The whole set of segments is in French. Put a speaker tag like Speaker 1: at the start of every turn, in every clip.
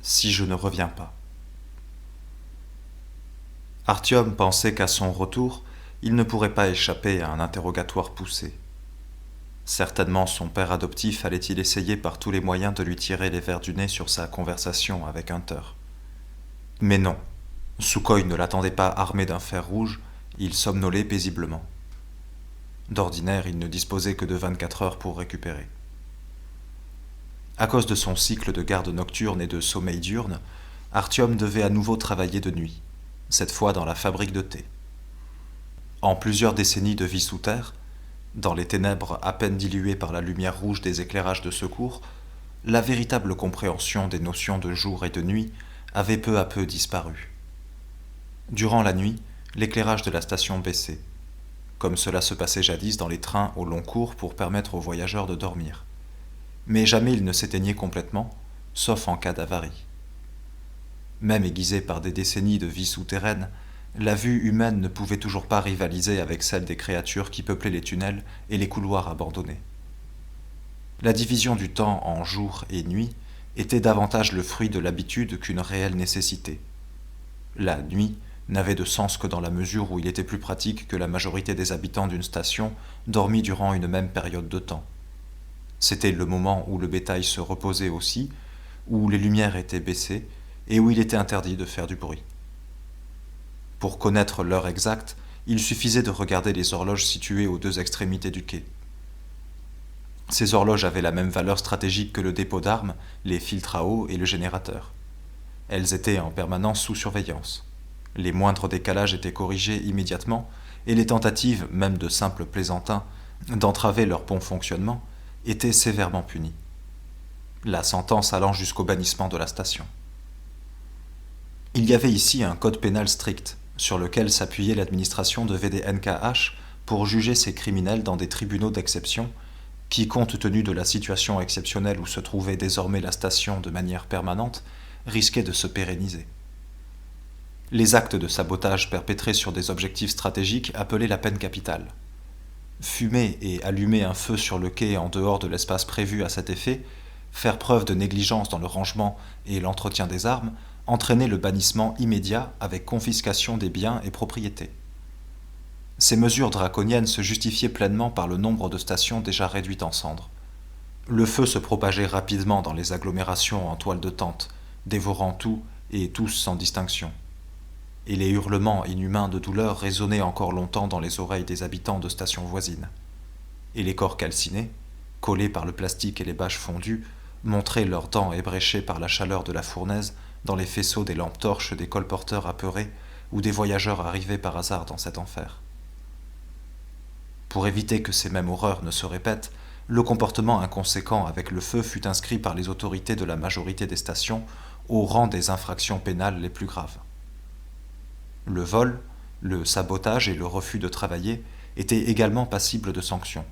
Speaker 1: si je ne reviens pas. Artyom pensait qu'à son retour, il ne pourrait pas échapper à un interrogatoire poussé. Certainement son père adoptif allait-il essayer par tous les moyens de lui tirer les vers du nez sur sa conversation avec Hunter. Mais non, Sukhoi ne l'attendait pas armé d'un fer rouge, il somnolait paisiblement. D'ordinaire, il ne disposait que de 24 heures pour récupérer. À cause de son cycle de garde nocturne et de sommeil diurne, Artyom devait à nouveau travailler de nuit, cette fois dans la fabrique de thé. En plusieurs décennies de vie sous terre, dans les ténèbres à peine diluées par la lumière rouge des éclairages de secours, la véritable compréhension des notions de jour et de nuit avait peu à peu disparu. Durant la nuit, l'éclairage de la station baissait, comme cela se passait jadis dans les trains au long cours pour permettre aux voyageurs de dormir. Mais jamais il ne s'éteignait complètement, sauf en cas d'avarie. Même aiguisée par des décennies de vie souterraine, la vue humaine ne pouvait toujours pas rivaliser avec celle des créatures qui peuplaient les tunnels et les couloirs abandonnés. La division du temps en jour et nuit était davantage le fruit de l'habitude qu'une réelle nécessité. La nuit n'avait de sens que dans la mesure où il était plus pratique que la majorité des habitants d'une station dormît durant une même période de temps. C'était le moment où le bétail se reposait aussi, où les lumières étaient baissées et où il était interdit de faire du bruit. Pour connaître l'heure exacte, il suffisait de regarder les horloges situées aux deux extrémités du quai. Ces horloges avaient la même valeur stratégique que le dépôt d'armes, les filtres à eau et le générateur. Elles étaient en permanence sous surveillance. Les moindres décalages étaient corrigés immédiatement et les tentatives, même de simples plaisantins, d'entraver leur bon fonctionnement étaient sévèrement punies. La sentence allant jusqu'au bannissement de la station. Il y avait ici un code pénal strict, sur lequel s'appuyait l'administration de VDNKH pour juger ces criminels dans des tribunaux d'exception qui, compte tenu de la situation exceptionnelle où se trouvait désormais la station de manière permanente, risquaient de se pérenniser. Les actes de sabotage perpétrés sur des objectifs stratégiques appelaient la peine capitale. Fumer et allumer un feu sur le quai en dehors de l'espace prévu à cet effet, faire preuve de négligence dans le rangement et l'entretien des armes, entraînait le bannissement immédiat avec confiscation des biens et propriétés. Ces mesures draconiennes se justifiaient pleinement par le nombre de stations déjà réduites en cendres. Le feu se propageait rapidement dans les agglomérations en toile de tente, dévorant tout et tous sans distinction. Et les hurlements inhumains de douleur résonnaient encore longtemps dans les oreilles des habitants de stations voisines. Et les corps calcinés, collés par le plastique et les bâches fondues, montraient leurs dents ébréchées par la chaleur de la fournaise dans les faisceaux des lampes torches des colporteurs apeurés ou des voyageurs arrivés par hasard dans cet enfer. Pour éviter que ces mêmes horreurs ne se répètent, le comportement inconséquent avec le feu fut inscrit par les autorités de la majorité des stations au rang des infractions pénales les plus graves. Le vol, le sabotage et le refus de travailler étaient également passibles de sanctions.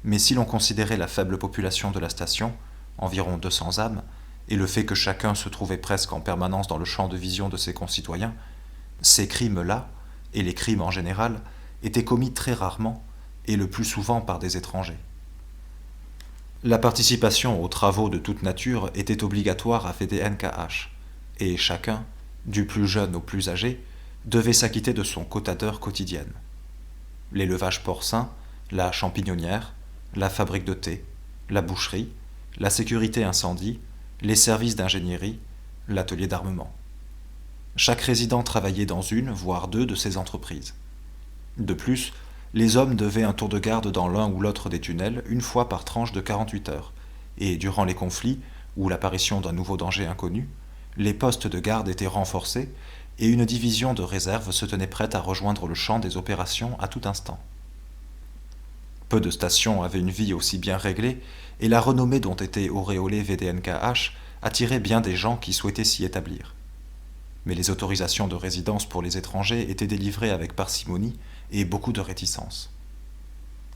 Speaker 1: Mais si l'on considérait la faible population de la station, environ 200 âmes, et le fait que chacun se trouvait presque en permanence dans le champ de vision de ses concitoyens, ces crimes-là, et les crimes en général, étaient commis très rarement, et le plus souvent par des étrangers. La participation aux travaux de toute nature était obligatoire à VDNKH, et chacun, du plus jeune au plus âgé, devait s'acquitter de son quota d'heures quotidiennes. L'élevage porcin, la champignonnière, la fabrique de thé, la boucherie, la sécurité incendie, les services d'ingénierie, l'atelier d'armement. Chaque résident travaillait dans une, voire deux de ces entreprises. De plus, les hommes devaient un tour de garde dans l'un ou l'autre des tunnels une fois par tranche de 48 heures, et durant les conflits ou l'apparition d'un nouveau danger inconnu, les postes de garde étaient renforcés et une division de réserve se tenait prête à rejoindre le champ des opérations à tout instant. Peu de stations avaient une vie aussi bien réglée, et la renommée dont était auréolé VDNKH attirait bien des gens qui souhaitaient s'y établir. Mais les autorisations de résidence pour les étrangers étaient délivrées avec parcimonie et beaucoup de réticence.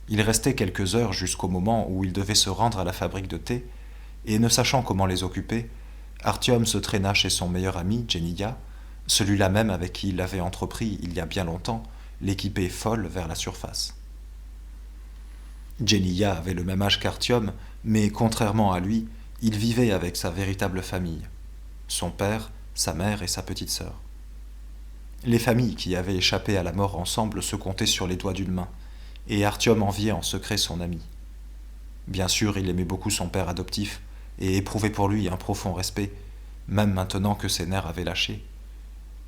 Speaker 1: Il restait quelques heures jusqu'au moment où il devait se rendre à la fabrique de thé, et ne sachant comment les occuper, Artyom se traîna chez son meilleur ami, Jeniya, celui-là même avec qui il avait entrepris, il y a bien longtemps, l'équipée folle vers la surface. Jeniya avait le même âge qu'Artyom, mais contrairement à lui, il vivait avec sa véritable famille. son père, sa mère et sa petite sœur. Les familles qui avaient échappé à la mort ensemble se comptaient sur les doigts d'une main, et Artyom enviait en secret son ami. Bien sûr, il aimait beaucoup son père adoptif et éprouvait pour lui un profond respect, même maintenant que ses nerfs avaient lâché.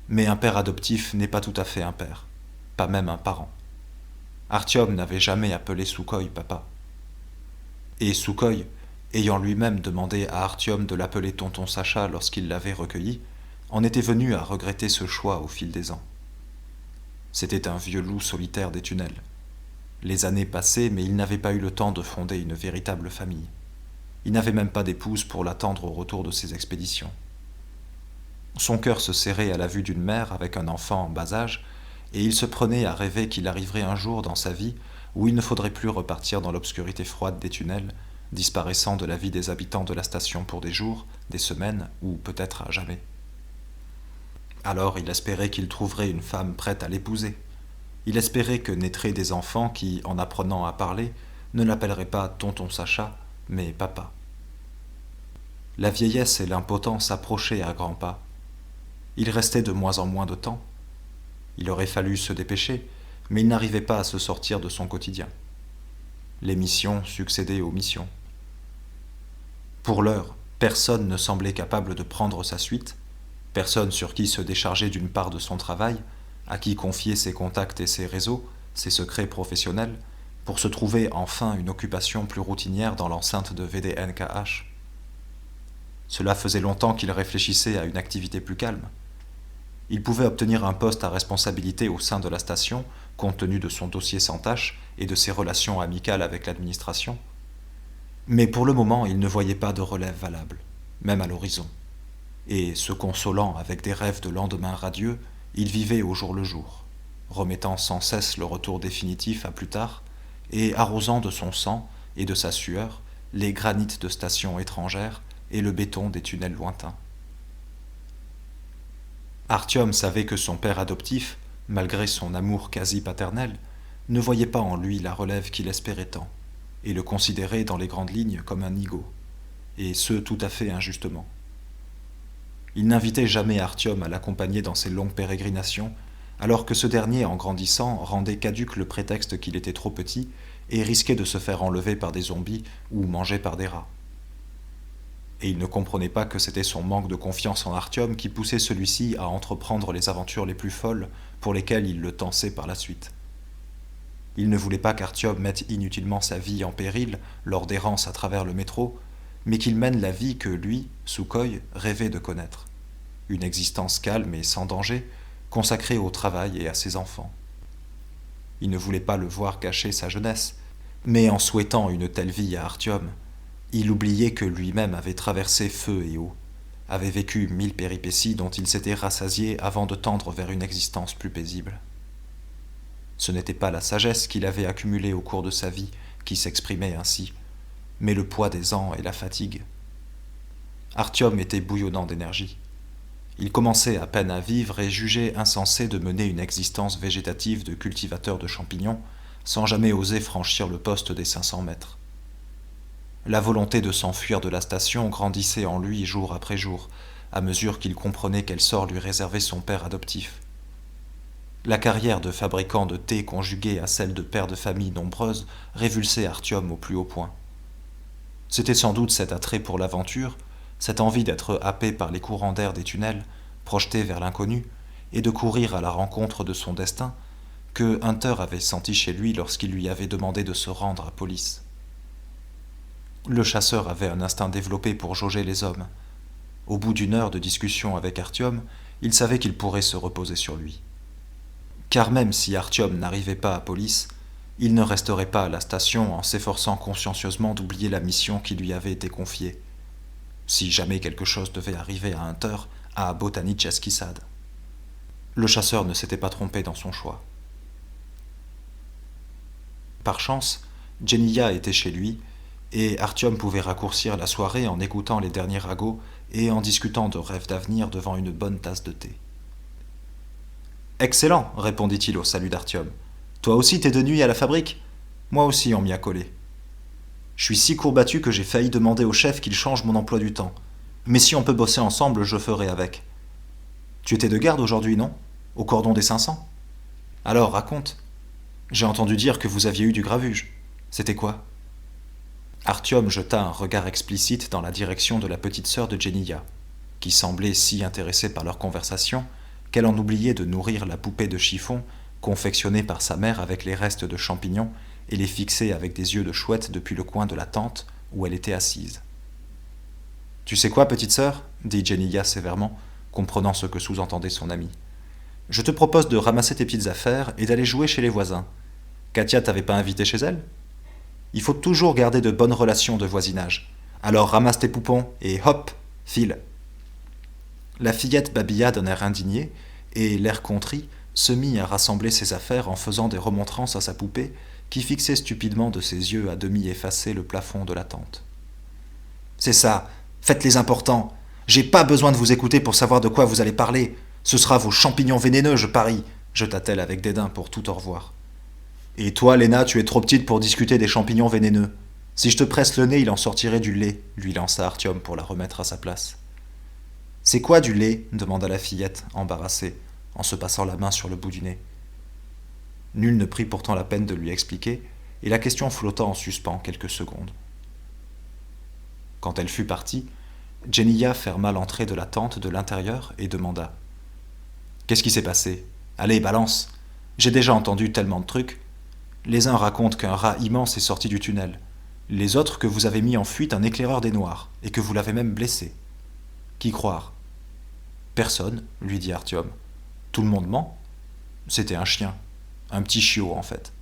Speaker 1: Mais un père adoptif n'est pas tout à fait un père, pas même un parent. Artyom n'avait jamais appelé Sukhoi papa. Et Sukhoi, ayant lui-même demandé à Artyom de l'appeler tonton Sacha lorsqu'il l'avait recueilli, en était venu à regretter ce choix au fil des ans. C'était un vieux loup solitaire des tunnels. Les années passaient, mais il n'avait pas eu le temps de fonder une véritable famille. Il n'avait même pas d'épouse pour l'attendre au retour de ses expéditions. Son cœur se serrait à la vue d'une mère avec un enfant en bas âge, et il se prenait à rêver qu'il arriverait un jour dans sa vie où il ne faudrait plus repartir dans l'obscurité froide des tunnels, disparaissant de la vie des habitants de la station pour des jours, des semaines, ou peut-être à jamais. Alors il espérait qu'il trouverait une femme prête à l'épouser. Il espérait que naîtraient des enfants qui, en apprenant à parler, ne l'appelleraient pas tonton Sacha, mais papa. La vieillesse et l'impotence approchaient à grands pas. Il restait de moins en moins de temps. Il aurait fallu se dépêcher, mais il n'arrivait pas à se sortir de son quotidien. Les missions succédaient aux missions. Pour l'heure, personne ne semblait capable de prendre sa suite, personne sur qui se décharger d'une part de son travail, à qui confier ses contacts et ses réseaux, ses secrets professionnels, pour se trouver enfin une occupation plus routinière dans l'enceinte de VDNKH. Cela faisait longtemps qu'il réfléchissait à une activité plus calme. Il pouvait obtenir un poste à responsabilité au sein de la station, compte tenu de son dossier sans tâche et de ses relations amicales avec l'administration. Mais pour le moment, il ne voyait pas de relève valable, même à l'horizon. Et, se consolant avec des rêves de lendemain radieux, il vivait au jour le jour, remettant sans cesse le retour définitif à plus tard, et arrosant de son sang et de sa sueur les granits de stations étrangères et le béton des tunnels lointains. Artyom savait que son père adoptif, malgré son amour quasi paternel, ne voyait pas en lui la relève qu'il espérait tant, et le considérait dans les grandes lignes comme un nigaud, et ce tout à fait injustement. Il n'invitait jamais Artyom à l'accompagner dans ses longues pérégrinations, alors que ce dernier, en grandissant, rendait caduc le prétexte qu'il était trop petit et risquait de se faire enlever par des zombies ou manger par des rats. Et il ne comprenait pas que c'était son manque de confiance en Artyom qui poussait celui-ci à entreprendre les aventures les plus folles pour lesquelles il le tensait par la suite. Il ne voulait pas qu'Artyom mette inutilement sa vie en péril lors d'errances à travers le métro, mais qu'il mène la vie que lui, Sukhoi, rêvait de connaître. Une existence calme et sans danger, consacrée au travail et à ses enfants. Il ne voulait pas le voir gâcher sa jeunesse, mais en souhaitant une telle vie à Artyom, il oubliait que lui-même avait traversé feu et eau, avait vécu 1000 péripéties dont il s'était rassasié avant de tendre vers une existence plus paisible. Ce n'était pas la sagesse qu'il avait accumulée au cours de sa vie qui s'exprimait ainsi, mais le poids des ans et la fatigue. Artyom était bouillonnant d'énergie. Il commençait à peine à vivre et jugeait insensé de mener une existence végétative de cultivateur de champignons sans jamais oser franchir le poste des 500 mètres. La volonté de s'enfuir de la station grandissait en lui jour après jour, à mesure qu'il comprenait quel sort lui réservait son père adoptif. La carrière de fabricant de thé conjuguée à celle de père de famille nombreuse révulsait Artyom au plus haut point. C'était sans doute cet attrait pour l'aventure, cette envie d'être happé par les courants d'air des tunnels, projeté vers l'inconnu, et de courir à la rencontre de son destin, que Hunter avait senti chez lui lorsqu'il lui avait demandé de se rendre à Police. Le chasseur avait un instinct développé pour jauger les hommes. Au bout d'une heure de discussion avec Artyom, il savait qu'il pourrait se reposer sur lui. Car même si Artyom n'arrivait pas à Police, il ne resterait pas à la station en s'efforçant consciencieusement d'oublier la mission qui lui avait été confiée, si jamais quelque chose devait arriver à Hunter, à Botanicheski Sad. Le chasseur ne s'était pas trompé dans son choix. Par chance, Jeniya était chez lui, et Artyom pouvait raccourcir la soirée en écoutant les derniers ragots et en discutant de rêves d'avenir devant une bonne tasse de thé. « Excellent, répondit-il au salut d'Artyom. Toi aussi t'es de nuit à la fabrique ? Moi aussi on m'y a collé. Je suis si courbattu que j'ai failli demander au chef qu'il change mon emploi du temps. Mais si on peut bosser ensemble, je ferai avec. Tu étais de garde aujourd'hui, non? Au cordon des 500? Alors, raconte. J'ai entendu dire que vous aviez eu du gravuge. C'était quoi? Artyom jeta un regard explicite dans la direction de la petite sœur de Jeniya, qui semblait si intéressée par leur conversation qu'elle en oubliait de nourrir la poupée de chiffon confectionnée par sa mère avec les restes de champignons et les fixer avec des yeux de chouette depuis le coin de la tente où elle était assise. Tu sais quoi, petite sœur, dit Jeniya sévèrement, comprenant ce que sous-entendait son amie. Je te propose de ramasser tes petites affaires et d'aller jouer chez les voisins. Katia t'avait pas invité chez elle? Il faut toujours garder de bonnes relations de voisinage. Alors ramasse tes poupons et hop, file. La fillette babilla d'un air indigné et, l'air contrit, se mit à rassembler ses affaires en faisant des remontrances à sa poupée qui fixait stupidement de ses yeux à demi effacés le plafond de la tente. C'est ça, faites les importants. J'ai pas besoin de vous écouter pour savoir de quoi vous allez parler. Ce sera vos champignons vénéneux, je parie, jeta-t-elle avec dédain pour tout au revoir. Et toi, Léna, tu es trop petite pour discuter des champignons vénéneux. Si je te presse le nez, il en sortirait du lait, lui lança Artyom pour la remettre à sa place. C'est quoi du lait? Demanda la fillette, embarrassée, en se passant la main sur le bout du nez. Nul ne prit pourtant la peine de lui expliquer, et la question flotta en suspens quelques secondes. Quand elle fut partie, Jeniya ferma l'entrée de la tente de l'intérieur et demanda « Qu'est-ce qui s'est passé? Allez, balance! J'ai déjà entendu tellement de trucs. Les uns racontent qu'un rat immense est sorti du tunnel, les autres que vous avez mis en fuite un éclaireur des Noirs, et que vous l'avez même blessé. Qui croire? Personne, lui dit Artyom. Tout le monde ment. C'était un chien. Un petit chiot, en fait.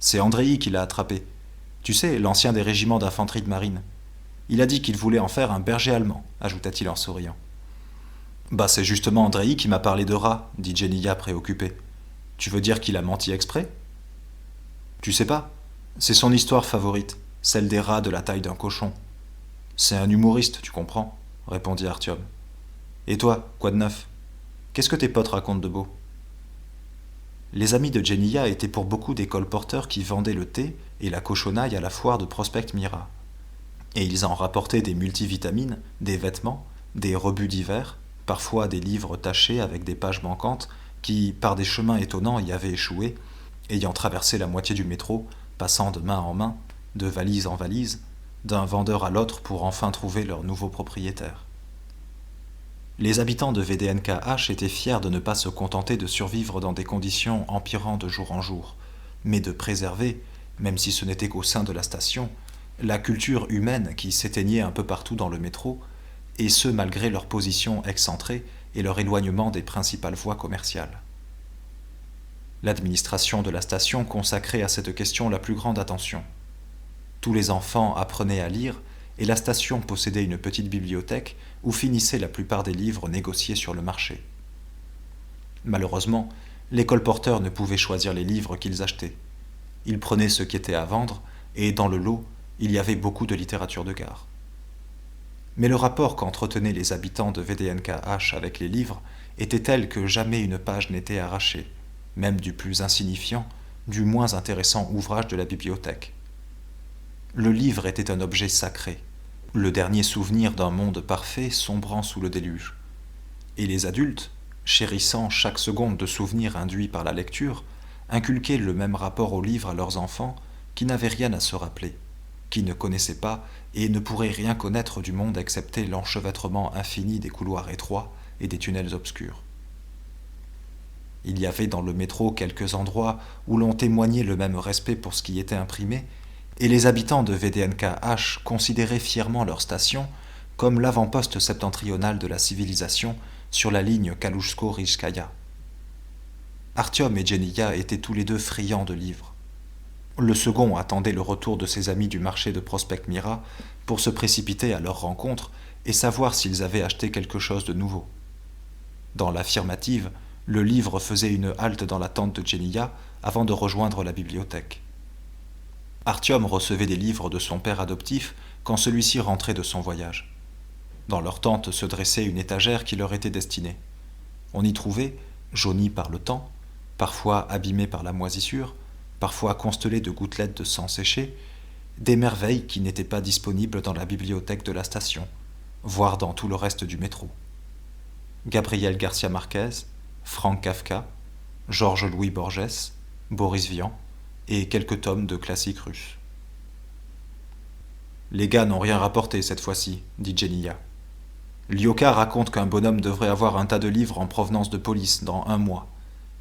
Speaker 1: C'est Andreï qui l'a attrapé. Tu sais, l'ancien des régiments d'infanterie de marine. Il a dit qu'il voulait en faire un berger allemand, ajouta-t-il en souriant. Bah, c'est justement Andreï qui m'a parlé de rat, dit Jeniya préoccupée. Tu veux dire qu'il a menti exprès? Tu sais pas, c'est son histoire favorite, celle des rats de la taille d'un cochon. C'est un humoriste, tu comprends, répondit Artyom. Et toi, quoi de neuf? Qu'est-ce que tes potes racontent de beau? Les amis de Jeniya étaient pour beaucoup des colporteurs qui vendaient le thé et la cochonaille à la foire de Prospect Mira. Et ils en rapportaient des multivitamines, des vêtements, des rebuts divers, parfois des livres tachés avec des pages manquantes qui, par des chemins étonnants, y avaient échoué, ayant traversé la moitié du métro, passant de main en main, de valise en valise, d'un vendeur à l'autre pour enfin trouver leur nouveau propriétaire. Les habitants de VDNKH étaient fiers de ne pas se contenter de survivre dans des conditions empirant de jour en jour, mais de préserver, même si ce n'était qu'au sein de la station, la culture humaine qui s'éteignait un peu partout dans le métro, et ce malgré leur position excentrée et leur éloignement des principales voies commerciales. L'administration de la station consacrait à cette question la plus grande attention. Tous les enfants apprenaient à lire, et la station possédait une petite bibliothèque où finissaient la plupart des livres négociés sur le marché. Malheureusement, les colporteurs ne pouvaient choisir les livres qu'ils achetaient. Ils prenaient ce qui était à vendre, et dans le lot, il y avait beaucoup de littérature de gare. Mais le rapport qu'entretenaient les habitants de VDNKH avec les livres était tel que jamais une page n'était arrachée, même du plus insignifiant, du moins intéressant ouvrage de la bibliothèque. Le livre était un objet sacré, le dernier souvenir d'un monde parfait sombrant sous le déluge. Et les adultes, chérissant chaque seconde de souvenir induit par la lecture, inculquaient le même rapport au livre à leurs enfants qui n'avaient rien à se rappeler, qui ne connaissaient pas et ne pourraient rien connaître du monde excepté l'enchevêtrement infini des couloirs étroits et des tunnels obscurs. Il y avait dans le métro quelques endroits où l'on témoignait le même respect pour ce qui était imprimé, et les habitants de VDNKH considéraient fièrement leur station comme l'avant-poste septentrional de la civilisation sur la ligne Kalouchsko-Rijskaya. Artyom et Jeniya étaient tous les deux friands de livres. Le second attendait le retour de ses amis du marché de Prospect Mira pour se précipiter à leur rencontre et savoir s'ils avaient acheté quelque chose de nouveau. Dans l'affirmative, le livre faisait une halte dans la tente de Jeniya avant de rejoindre la bibliothèque. Artyom recevait des livres de son père adoptif quand celui-ci rentrait de son voyage. Dans leur tente se dressait une étagère qui leur était destinée. On y trouvait, jaunie par le temps, parfois abîmée par la moisissure, parfois constellée de gouttelettes de sang séché, des merveilles qui n'étaient pas disponibles dans la bibliothèque de la station, voire dans tout le reste du métro. Gabriel Garcia Marquez, Frank Kafka, Georges Louis Borges, Boris Vian et quelques tomes de classiques russes. Les gars n'ont rien rapporté cette fois-ci, dit Jeniya. Lyoka raconte qu'un bonhomme devrait avoir un tas de livres en provenance de police dans 1 mois.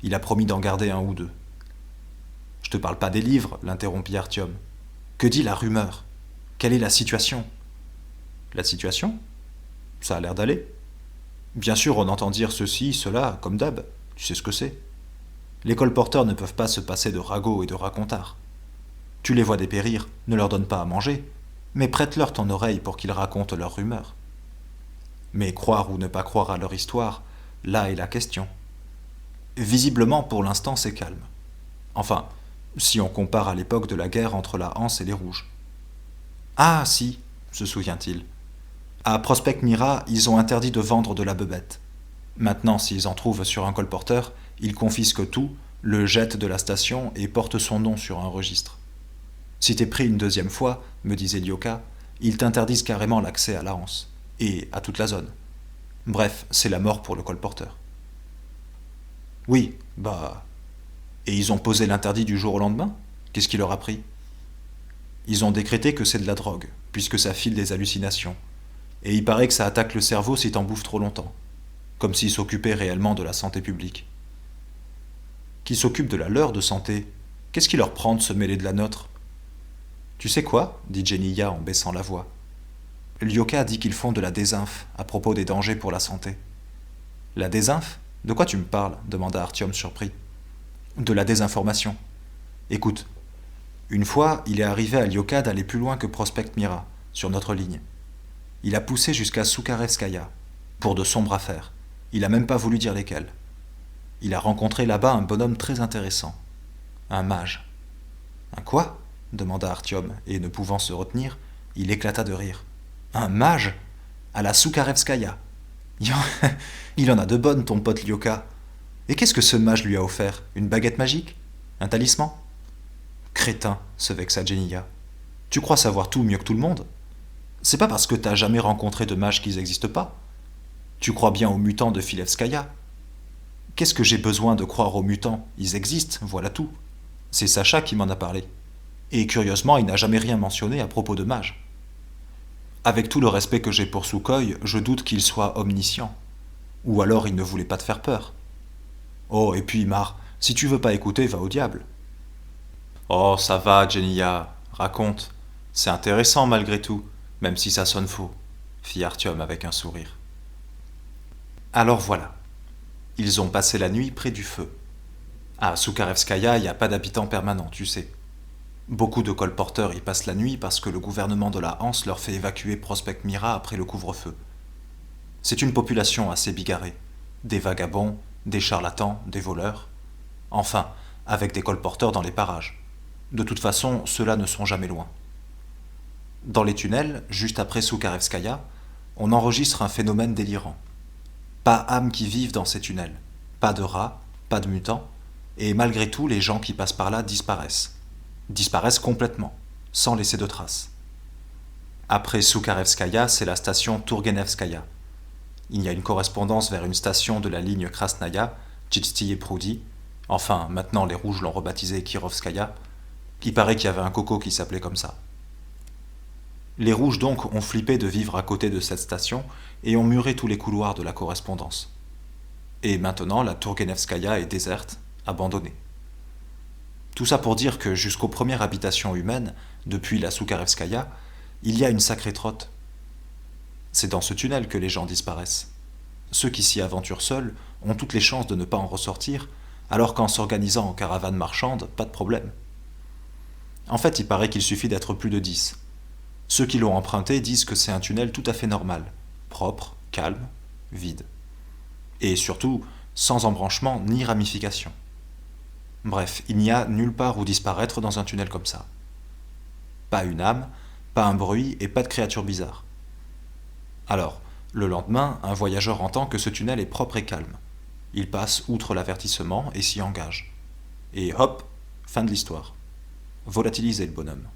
Speaker 1: Il a promis d'en garder 1 ou 2. Je te parle pas des livres, l'interrompit Artyom. Que dit la rumeur? Quelle est la situation? La situation? Ça a l'air d'aller. Bien sûr, on entend dire ceci, cela, comme d'hab. Tu sais ce que c'est. Les colporteurs ne peuvent pas se passer de ragots et de racontars. Tu les vois dépérir, ne leur donne pas à manger, mais prête-leur ton oreille pour qu'ils racontent leurs rumeurs. Mais croire ou ne pas croire à leur histoire, là est la question. Visiblement, pour l'instant, c'est calme. Enfin, si on compare à l'époque de la guerre entre la Hanse et les Rouges. Ah, si, se souvient-il. À Prospect Mira, ils ont interdit de vendre de la bebête. Maintenant, s'ils en trouvent sur un colporteur, ils confisquent tout, le jettent de la station et portent son nom sur un registre. Si t'es pris une 2e fois, me disait Lyoka, ils t'interdisent carrément l'accès à la Hanse, et à toute la zone. Bref, c'est la mort pour le colporteur. Oui, bah... Et ils ont posé l'interdit du jour au lendemain? Qu'est-ce qui leur a pris? Ils ont décrété que c'est de la drogue, puisque ça file des hallucinations. Et il paraît que ça attaque le cerveau si t'en bouffes trop longtemps. Comme s'ils s'occupaient réellement de la santé publique. Qui s'occupent de la leur de santé? Qu'est-ce qui leur prend de se mêler de la nôtre? Tu sais quoi? Dit Jeniya en baissant la voix. Lyoka a dit qu'ils font de la désinf à propos des dangers pour la santé. La désinf? De quoi tu me parles? Demanda Artyom surpris. De la désinformation. Écoute, une fois, il est arrivé à Lyoka d'aller plus loin que Prospect Mira, sur notre ligne. Il a poussé jusqu'à Soukharevskaya, pour de sombres affaires. Il a même pas voulu dire lesquelles. Il a rencontré là-bas un bonhomme très intéressant. Un mage. Un quoi? Demanda Artyom, et ne pouvant se retenir, il éclata de rire. Un mage? À la Soukharevskaya. Il en a de bonnes, ton pote Lyoka. Et qu'est-ce que ce mage lui a offert? Une baguette magique? Un talisman? Crétin, se vexa Jeniya. Tu crois savoir tout mieux que tout le monde? C'est pas parce que t'as jamais rencontré de mages qu'ils n'existent pas. Tu crois bien aux mutants de Filevskaya. Qu'est-ce que j'ai besoin de croire aux mutants? Ils existent, voilà tout. C'est Sacha qui m'en a parlé. Et curieusement, il n'a jamais rien mentionné à propos de mages. Avec tout le respect que j'ai pour Sukhoi, je doute qu'il soit omniscient. Ou alors il ne voulait pas te faire peur. Oh, et puis, Mar, si tu veux pas écouter, va au diable. Oh, ça va, Jeniya, raconte. C'est intéressant malgré tout, même si ça sonne faux, fit Artyom avec un sourire. Alors voilà. Ils ont passé la nuit près du feu. À Soukharevskaya, il n'y a pas d'habitants permanents, tu sais. Beaucoup de colporteurs y passent la nuit parce que le gouvernement de la Hanse leur fait évacuer Prospect Mira après le couvre-feu. C'est une population assez bigarrée. Des vagabonds, des charlatans, des voleurs. Enfin, avec des colporteurs dans les parages. De toute façon, ceux-là ne sont jamais loin. Dans les tunnels, juste après Soukharevskaya, on enregistre un phénomène délirant. Pas âmes qui vivent dans ces tunnels, pas de rats, pas de mutants, et malgré tout, les gens qui passent par là disparaissent. Disparaissent complètement, sans laisser de traces. Après Soukharevskaya, c'est la station Tourguenevskaya. Il y a une correspondance vers une station de la ligne Krasnaya, Tchitsti et Proudy, enfin, maintenant les Rouges l'ont rebaptisé Kirovskaya, il paraît qu'il y avait un coco qui s'appelait comme ça. Les Rouges donc ont flippé de vivre à côté de cette station et ont muré tous les couloirs de la correspondance. Et maintenant, la Tourguenevskaya est déserte, abandonnée. Tout ça pour dire que jusqu'aux premières habitations humaines, depuis la Soukharevskaya, il y a une sacrée trotte. C'est dans ce tunnel que les gens disparaissent. Ceux qui s'y aventurent seuls ont toutes les chances de ne pas en ressortir, alors qu'en s'organisant en caravane marchande, pas de problème. En fait, il paraît qu'il suffit d'être plus de 10. Ceux qui l'ont emprunté disent que c'est un tunnel tout à fait normal, propre, calme, vide. Et surtout, sans embranchement ni ramification. Bref, il n'y a nulle part où disparaître dans un tunnel comme ça. Pas une âme, pas un bruit et pas de créatures bizarres. Alors, le lendemain, un voyageur entend que ce tunnel est propre et calme. Il passe outre l'avertissement et s'y engage. Et hop, fin de l'histoire. Volatilisé le bonhomme.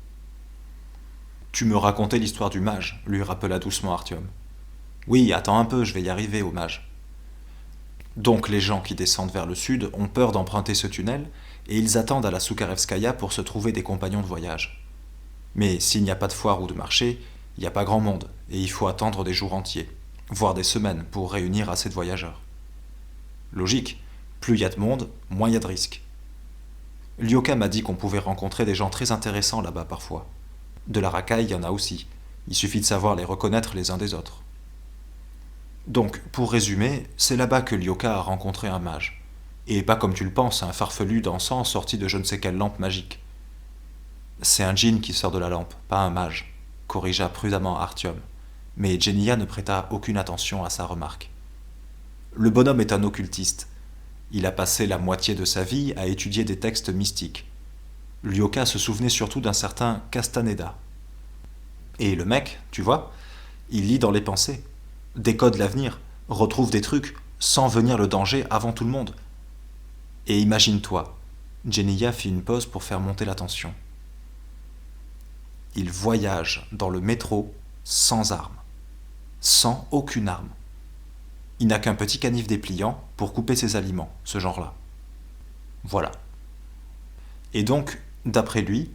Speaker 1: Tu me racontais l'histoire du mage, lui rappela doucement Artyom. Oui, attends un peu, je vais y arriver au mage. Donc les gens qui descendent vers le sud ont peur d'emprunter ce tunnel et ils attendent à la Soukarevskaya pour se trouver des compagnons de voyage. Mais s'il n'y a pas de foire ou de marché, il n'y a pas grand monde et il faut attendre des jours entiers, voire des semaines pour réunir assez de voyageurs. Logique, plus il y a de monde, moins il y a de risques. Lyoka m'a dit qu'on pouvait rencontrer des gens très intéressants là-bas parfois. De la racaille, il y en a aussi. Il suffit de savoir les reconnaître les uns des autres. Donc, pour résumer, c'est là-bas que Lyoka a rencontré un mage. Et pas comme tu le penses, un farfelu d'encens sorti de je ne sais quelle lampe magique. C'est un djinn qui sort de la lampe, pas un mage, corrigea prudemment Artyom. Mais Genia ne prêta aucune attention à sa remarque. Le bonhomme est un occultiste. Il a passé la moitié de sa vie à étudier des textes mystiques. Lyoka se souvenait surtout d'un certain Castaneda. Et le mec, tu vois, il lit dans les pensées, décode l'avenir, retrouve des trucs, sans venir le danger avant tout le monde. Et imagine-toi, Genia fit une pause pour faire monter la tension. Il voyage dans le métro sans arme, sans aucune arme. Il n'a qu'un petit canif dépliant pour couper ses aliments, ce genre-là. Voilà. Et donc, d'après lui,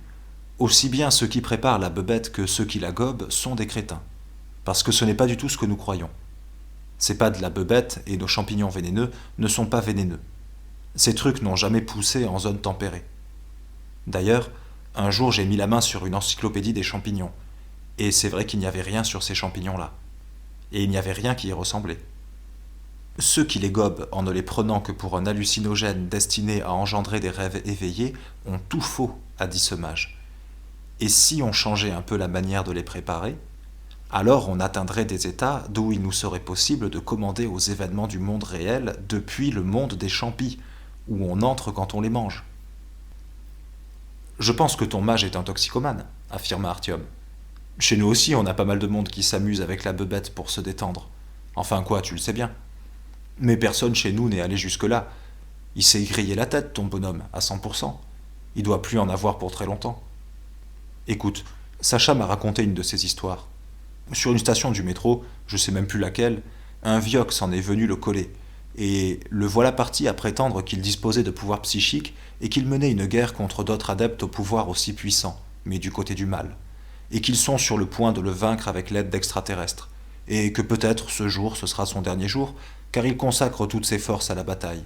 Speaker 1: aussi bien ceux qui préparent la bebête que ceux qui la gobent sont des crétins. Parce que ce n'est pas du tout ce que nous croyons. C'est pas de la bebête et nos champignons vénéneux ne sont pas vénéneux. Ces trucs n'ont jamais poussé en zone tempérée. D'ailleurs, un jour j'ai mis la main sur une encyclopédie des champignons, et c'est vrai qu'il n'y avait rien sur ces champignons-là. Et il n'y avait rien qui y ressemblait. Ceux qui les gobent en ne les prenant que pour un hallucinogène destiné à engendrer des rêves éveillés ont tout faux, a dit ce mage. Et si on changeait un peu la manière de les préparer, alors on atteindrait des états d'où il nous serait possible de commander aux événements du monde réel depuis le monde des champis, où on entre quand on les mange. Je pense que ton mage est un toxicomane, affirma Artyom. Chez nous aussi, on a pas mal de monde qui s'amuse avec la bebête pour se détendre. Enfin quoi, tu le sais bien. Mais personne chez nous n'est allé jusque-là. Il s'est grillé la tête, ton bonhomme, à 100%. Il doit plus en avoir pour très longtemps. Écoute, Sacha m'a raconté une de ces histoires. Sur une station du métro, je sais même plus laquelle, un vioque s'en est venu le coller. Et le voilà parti à prétendre qu'il disposait de pouvoirs psychiques et qu'il menait une guerre contre d'autres adeptes au pouvoir aussi puissant, mais du côté du mal. Et qu'ils sont sur le point de le vaincre avec l'aide d'extraterrestres. Et que peut-être ce jour ce sera son dernier jour, car il consacre toutes ses forces à la bataille.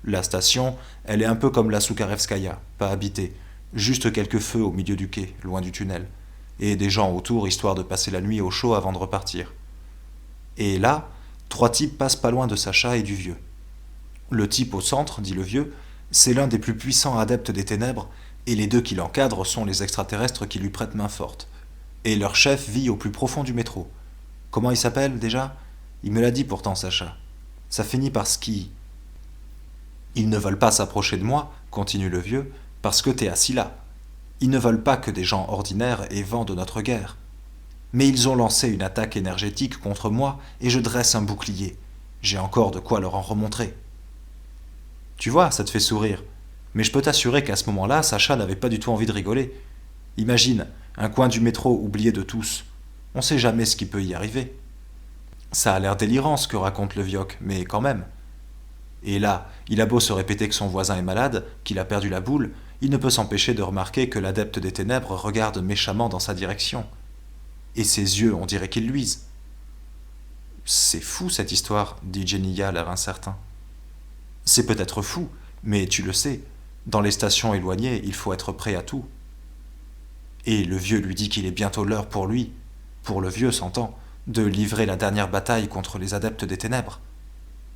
Speaker 1: La station, elle est un peu comme la Soukarevskaya, pas habitée, juste quelques feux au milieu du quai, loin du tunnel, et des gens autour histoire de passer la nuit au chaud avant de repartir. Et là, 3 types passent pas loin de Sacha et du vieux. Le type au centre, dit le vieux, c'est l'un des plus puissants adeptes des ténèbres, et les 2 qui l'encadrent sont les extraterrestres qui lui prêtent main forte. Et leur chef vit au plus profond du métro. Comment il s'appelle déjà ? Il me l'a dit pourtant, Sacha. Ça finit par ski. Ils ne veulent pas s'approcher de moi, continue le vieux, parce que t'es assis là. Ils ne veulent pas que des gens ordinaires aient vent de notre guerre. Mais ils ont lancé une attaque énergétique contre moi et je dresse un bouclier. J'ai encore de quoi leur en remontrer. Tu vois, ça te fait sourire. Mais je peux t'assurer qu'à ce moment-là, Sacha n'avait pas du tout envie de rigoler. Imagine, un coin du métro oublié de tous. On sait jamais ce qui peut y arriver. Ça a l'air délirant ce que raconte le vioque, mais quand même. Et là, il a beau se répéter que son voisin est malade, qu'il a perdu la boule, il ne peut s'empêcher de remarquer que l'adepte des ténèbres regarde méchamment dans sa direction. Et ses yeux, on dirait qu'ils luisent. C'est fou cette histoire, dit Genia, l'air incertain. C'est peut-être fou, mais tu le sais, dans les stations éloignées, il faut être prêt à tout. Et le vieux lui dit qu'il est bientôt l'heure pour lui, pour le vieux s'entend, de livrer la dernière bataille contre les adeptes des ténèbres.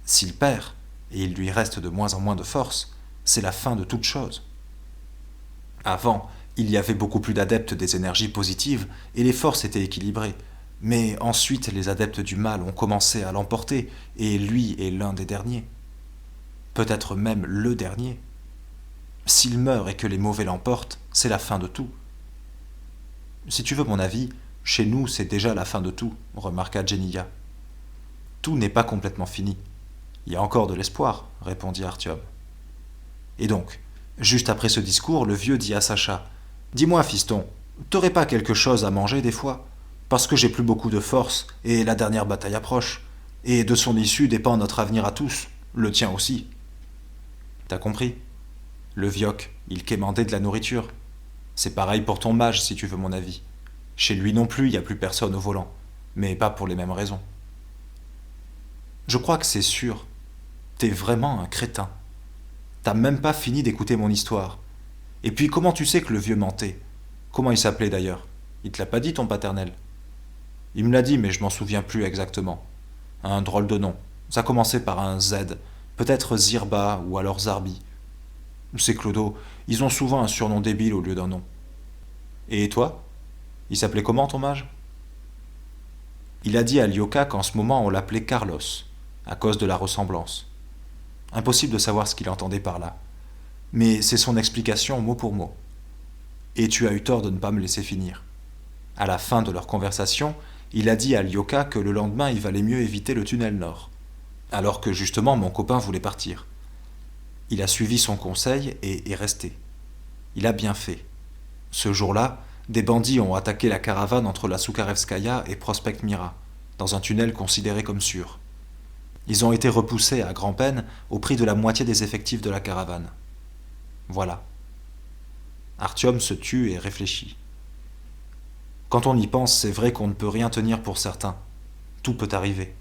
Speaker 1: S'il perd, et il lui reste de moins en moins de force, c'est la fin de toute chose. Avant, il y avait beaucoup plus d'adeptes des énergies positives et les forces étaient équilibrées. Mais ensuite, les adeptes du mal ont commencé à l'emporter et lui est l'un des derniers. Peut-être même le dernier. S'il meurt et que les mauvais l'emportent, c'est la fin de tout. Si tu veux mon avis, chez nous c'est déjà la fin de tout, remarqua Genia. Tout n'est pas complètement fini. Il y a encore de l'espoir, répondit Artyom. Et donc, juste après ce discours, le vieux dit à Sacha « Dis-moi, fiston, t'aurais pas quelque chose à manger des fois ?
Speaker 2: Parce que j'ai plus beaucoup de force, et la dernière bataille approche. Et de son issue dépend notre avenir à tous, le tien aussi.
Speaker 1: T'as compris? Le vioc, il quémandait de la nourriture. C'est pareil pour ton mage, si tu veux mon avis. Chez lui non plus, il n'y a plus personne au volant. Mais pas pour les mêmes raisons. Je crois que c'est sûr. T'es vraiment un crétin. T'as même pas fini d'écouter mon histoire. Et puis comment tu sais que le vieux mentait? Comment il s'appelait d'ailleurs? Il te l'a pas dit ton paternel? Il me l'a dit, mais je m'en souviens plus exactement. Un drôle de nom. Ça commençait par un Z. Peut-être Zirba ou alors Zarbi. Ces clodos, ils ont souvent un surnom débile au lieu d'un nom. Et toi? Il s'appelait comment ton mage? Il a dit à Lyoka qu'en ce moment on l'appelait Carlos, à cause de la ressemblance. Impossible de savoir ce qu'il entendait par là. Mais c'est son explication mot pour mot. Et tu as eu tort de ne pas me laisser finir. À la fin de leur conversation, il a dit à Lyoka que le lendemain il valait mieux éviter le tunnel nord, alors que justement mon copain voulait partir. Il a suivi son conseil et est resté. Il a bien fait. Ce jour-là, des bandits ont attaqué la caravane entre la Soukarevskaya et Prospect Mira, dans un tunnel considéré comme sûr. Ils ont été repoussés à grand-peine au prix de la moitié des effectifs de la caravane. Voilà. Artyom se tut et réfléchit. Quand on y pense, c'est vrai qu'on ne peut rien tenir pour certain. Tout peut arriver.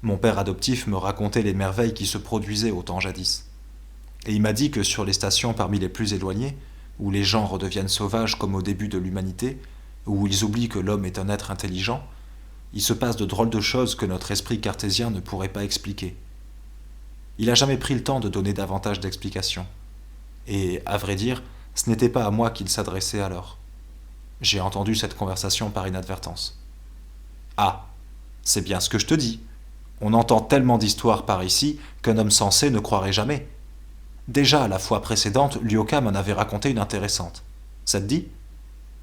Speaker 1: Mon père adoptif me racontait les merveilles qui se produisaient au temps jadis. Et il m'a dit que sur les stations parmi les plus éloignées, où les gens redeviennent sauvages comme au début de l'humanité, où ils oublient que l'homme est un être intelligent, il se passe de drôles de choses que notre esprit cartésien ne pourrait pas expliquer. Il n'a jamais pris le temps de donner davantage d'explications. Et, à vrai dire, ce n'était pas à moi qu'il s'adressait alors. J'ai entendu cette conversation par inadvertance. Ah, c'est bien ce que je te dis. On entend tellement d'histoires par ici qu'un homme sensé ne croirait jamais. Déjà, à la fois précédente, Lyoka m'en avait raconté une intéressante. Ça te dit?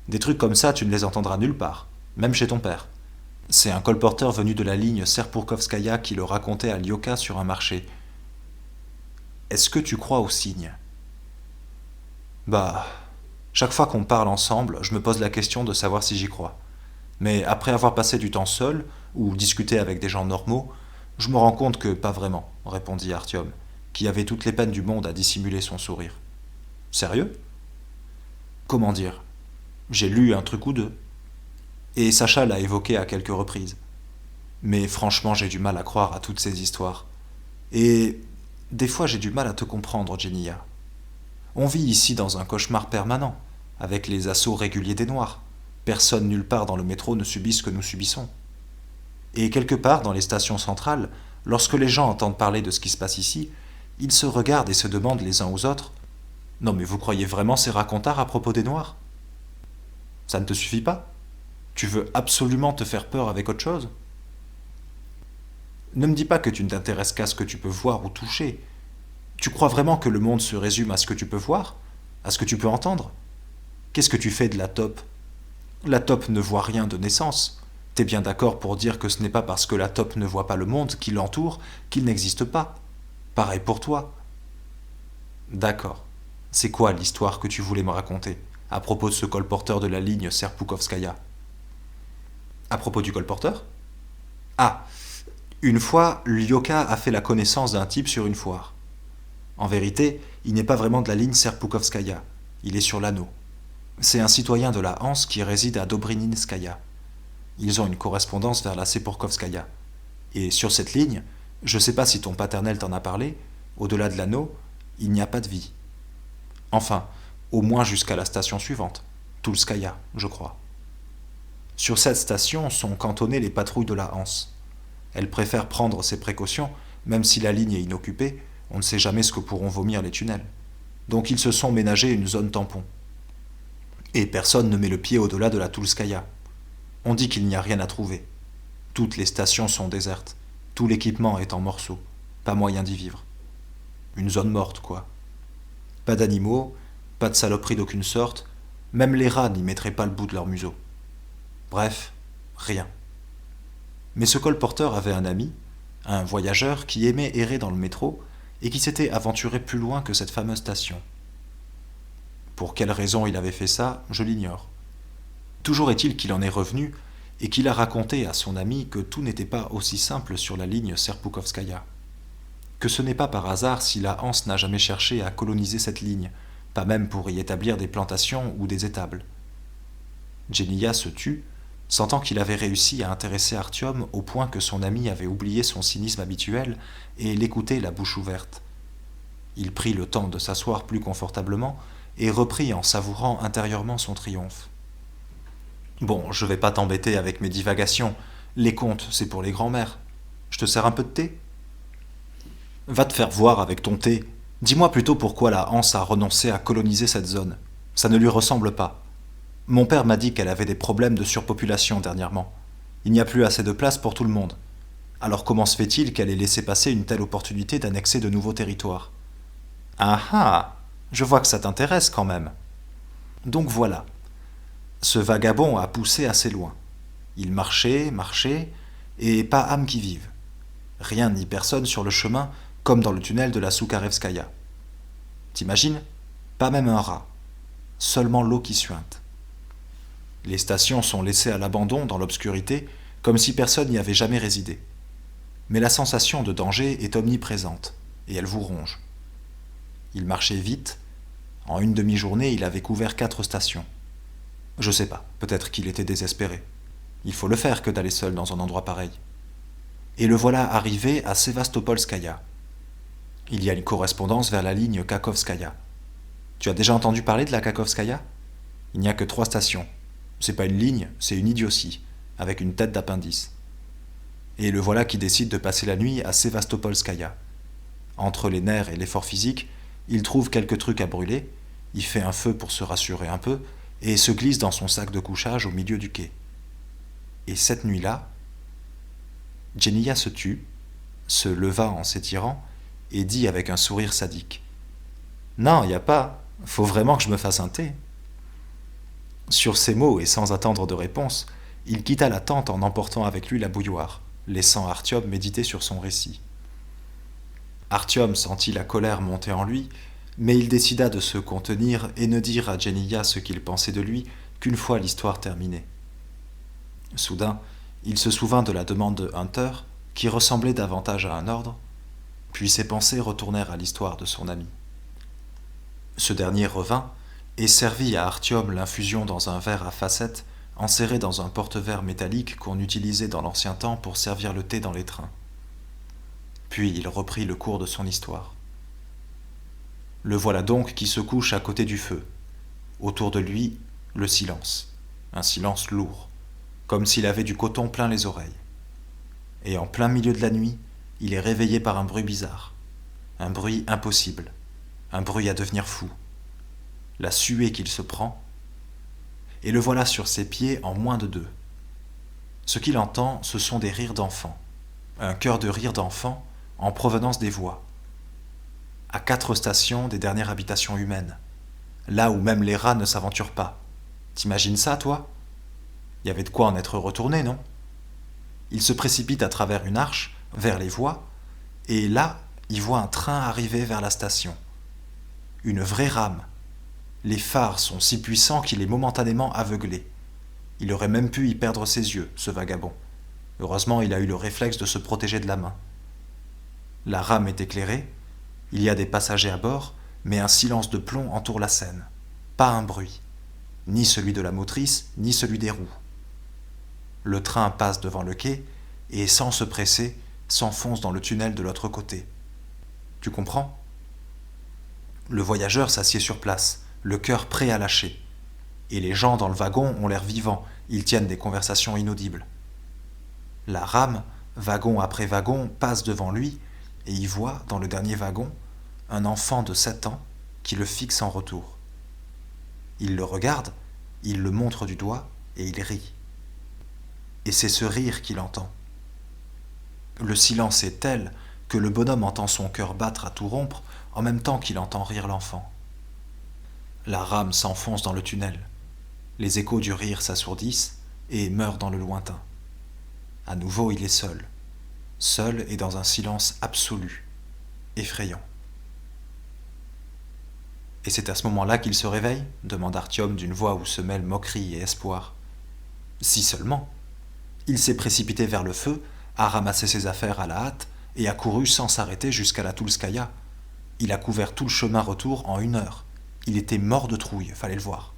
Speaker 1: Des trucs comme ça, tu ne les entendras nulle part, même chez ton père. C'est un colporteur venu de la ligne Serpurkovskaya qui le racontait à Lyoka sur un marché. Est-ce que tu crois aux signes? Bah, chaque fois qu'on parle ensemble, je me pose la question de savoir si j'y crois. Mais après avoir passé du temps seul, ou discuté avec des gens normaux, je me rends compte que pas vraiment, répondit Artyom, qui avait toutes les peines du monde à dissimuler son sourire. Sérieux? Comment dire? J'ai lu un truc ou deux. Et Sacha l'a évoqué à quelques reprises. Mais franchement, j'ai du mal à croire à toutes ces histoires. Et des fois, j'ai du mal à te comprendre, Genia. On vit ici dans un cauchemar permanent, avec les assauts réguliers des Noirs. Personne nulle part dans le métro ne subit ce que nous subissons. Et quelque part dans les stations centrales, lorsque les gens entendent parler de ce qui se passe ici, ils se regardent et se demandent les uns aux autres: non mais vous croyez vraiment ces racontars à propos des Noirs? Ça ne te suffit pas? Tu veux absolument te faire peur avec autre chose? Ne me dis pas que tu ne t'intéresses qu'à ce que tu peux voir ou toucher. Tu crois vraiment que le monde se résume à ce que tu peux voir? À ce que tu peux entendre? Qu'est-ce que tu fais de la taupe? La taupe ne voit rien de naissance. T'es bien d'accord pour dire que ce n'est pas parce que la taupe ne voit pas le monde qui l'entoure qu'il n'existe pas. Pareil pour toi. D'accord. C'est quoi l'histoire que tu voulais me raconter à propos de ce colporteur de la ligne Serpukhovskaya? À propos du colporteur? Ah, une fois, Lyoka a fait la connaissance d'un type sur une foire. En vérité, il n'est pas vraiment de la ligne Serpukhovskaya, il est sur l'anneau. C'est un citoyen de la Hanse qui réside à Dobrininskaya. Ils ont une correspondance vers la Sepourkovskaya. Et sur cette ligne, je ne sais pas si ton paternel t'en a parlé, au-delà de l'anneau, il n'y a pas de vie. Enfin, au moins jusqu'à la station suivante, Tulskaya, je crois. Sur cette station sont cantonnées les patrouilles de la Hanse. Elles préfèrent prendre ces précautions, même si la ligne est inoccupée, on ne sait jamais ce que pourront vomir les tunnels. Donc ils se sont ménagés une zone tampon. Et personne ne met le pied au-delà de la Tulskaya. On dit qu'il n'y a rien à trouver. Toutes les stations sont désertes. Tout l'équipement est en morceaux. Pas moyen d'y vivre. Une zone morte, quoi. Pas d'animaux, pas de saloperies d'aucune sorte. Même les rats n'y mettraient pas le bout de leur museau. Bref, rien. Mais ce colporteur avait un ami, un voyageur qui aimait errer dans le métro et qui s'était aventuré plus loin que cette fameuse station. Pour quelle raison il avait fait ça, je l'ignore. Toujours est-il qu'il en est revenu
Speaker 2: et qu'il a raconté à son ami que tout n'était pas aussi simple sur la ligne Serpukhovskaya. Que ce n'est pas par hasard si la Hanse n'a jamais cherché à coloniser cette ligne, pas même pour y établir des plantations ou des étables. Jeniya se tut, sentant qu'il avait réussi à intéresser Artyom au point que son ami avait oublié son cynisme habituel et l'écoutait la bouche ouverte. Il prit le temps de s'asseoir plus confortablement et reprit en savourant intérieurement son triomphe. « Bon, je vais pas t'embêter avec mes divagations. Les contes, c'est pour les grands-mères. Je te sers un peu de thé ?»« Va te faire voir avec ton thé. Dis-moi plutôt pourquoi la Hanse a renoncé à coloniser cette zone. Ça ne lui ressemble pas. Mon père m'a dit qu'elle avait des problèmes de surpopulation dernièrement. Il n'y a plus assez de place pour tout le monde. Alors comment se fait-il qu'elle ait laissé passer une telle opportunité d'annexer de nouveaux territoires ? » « Ah ah, je vois que ça t'intéresse quand même. » Donc voilà. Ce vagabond a poussé assez loin. Il marchait, marchait, et pas âme qui vive. Rien ni personne sur le chemin, comme dans le tunnel de la Soukarevskaya. T'imagines ? Pas même un rat. Seulement l'eau qui suinte. Les stations sont laissées à l'abandon dans l'obscurité, comme si personne n'y avait jamais résidé. Mais la sensation de danger est omniprésente, et elle vous ronge. Il marchait vite. En une demi-journée, il avait couvert 4 stations. Je sais pas, peut-être qu'il était désespéré. Il faut le faire que d'aller seul dans un endroit pareil. Et le voilà arrivé à Sevastopolskaya. Il y a une correspondance vers la ligne Kakhovskaya. Tu as déjà entendu parler de la Kakhovskaya ? Il n'y a que 3 stations. C'est pas une ligne, c'est une idiotie, avec une tête d'appendice. Et le voilà qui décide de passer la nuit à Sevastopolskaya. Entre les nerfs et l'effort physique, il trouve quelques trucs à brûler, il fait un feu pour se rassurer un peu, et se glisse dans son sac de couchage au milieu du quai. Et cette nuit-là, Jeniya se tut, se leva en s'étirant, et dit avec un sourire sadique : « Non, y a pas, faut vraiment que je me fasse un thé. » Sur ces mots, et sans attendre de réponse, il quitta la tente en emportant avec lui la bouilloire, laissant Artyom méditer sur son récit. Artyom sentit la colère monter en lui, mais il décida de se contenir et ne dire à Jeniya ce qu'il pensait de lui qu'une fois l'histoire terminée. Soudain, il se souvint de la demande de Hunter, qui ressemblait davantage à un ordre, puis ses pensées retournèrent à l'histoire de son ami. Ce dernier revint et servit à Artyom l'infusion dans un verre à facettes enserré dans un porte-verre métallique qu'on utilisait dans l'ancien temps pour servir le thé dans les trains. Puis il reprit le cours de son histoire. Le voilà donc qui se couche à côté du feu. Autour de lui, le silence. Un silence lourd, comme s'il avait du coton plein les oreilles. Et en plein milieu de la nuit, il est réveillé par un bruit bizarre. Un bruit impossible. Un bruit à devenir fou. La suée qu'il se prend. Et le voilà sur ses pieds en moins de 2. Ce qu'il entend, ce sont des rires d'enfants. Un chœur de rires d'enfants en provenance des voies. À 4 stations des dernières habitations humaines. Là où même les rats ne s'aventurent pas. T'imagines ça, toi ? Il y avait de quoi en être retourné, non ? Il se précipite à travers une arche, vers les voies, et là, il voit un train arriver vers la station. Une vraie rame. Les phares sont si puissants qu'il est momentanément aveuglé. Il aurait même pu y perdre ses yeux, ce vagabond. Heureusement, il a eu le réflexe de se protéger de la main. La rame est éclairée, il y a des passagers à bord, mais un silence de plomb entoure la scène. Pas un bruit, ni celui de la motrice, ni celui des roues. Le train passe devant le quai et, sans se presser, s'enfonce dans le tunnel de l'autre côté. Tu comprends ? Le voyageur s'assied sur place, le cœur prêt à lâcher. Et les gens dans le wagon ont l'air vivants, ils tiennent des conversations inaudibles. La rame, wagon après wagon, passe devant lui et y voit, dans le dernier wagon, un enfant de 7 ans qui le fixe en retour. Il le regarde, il le montre du doigt et il rit. Et c'est ce rire qu'il entend. Le silence est tel que le bonhomme entend son cœur battre à tout rompre en même temps qu'il entend rire l'enfant. La rame s'enfonce dans le tunnel. Les échos du rire s'assourdissent et meurent dans le lointain. À nouveau, il est seul. Seul et dans un silence absolu, effrayant. « Et c'est à ce moment-là qu'il se réveille » demande Artyom d'une voix où se mêlent moquerie et espoir. « Si seulement !» Il s'est précipité vers le feu, a ramassé ses affaires à la hâte et a couru sans s'arrêter jusqu'à la Toulskaya. Il a couvert tout le chemin retour en 1 heure. Il était mort de trouille, fallait le voir.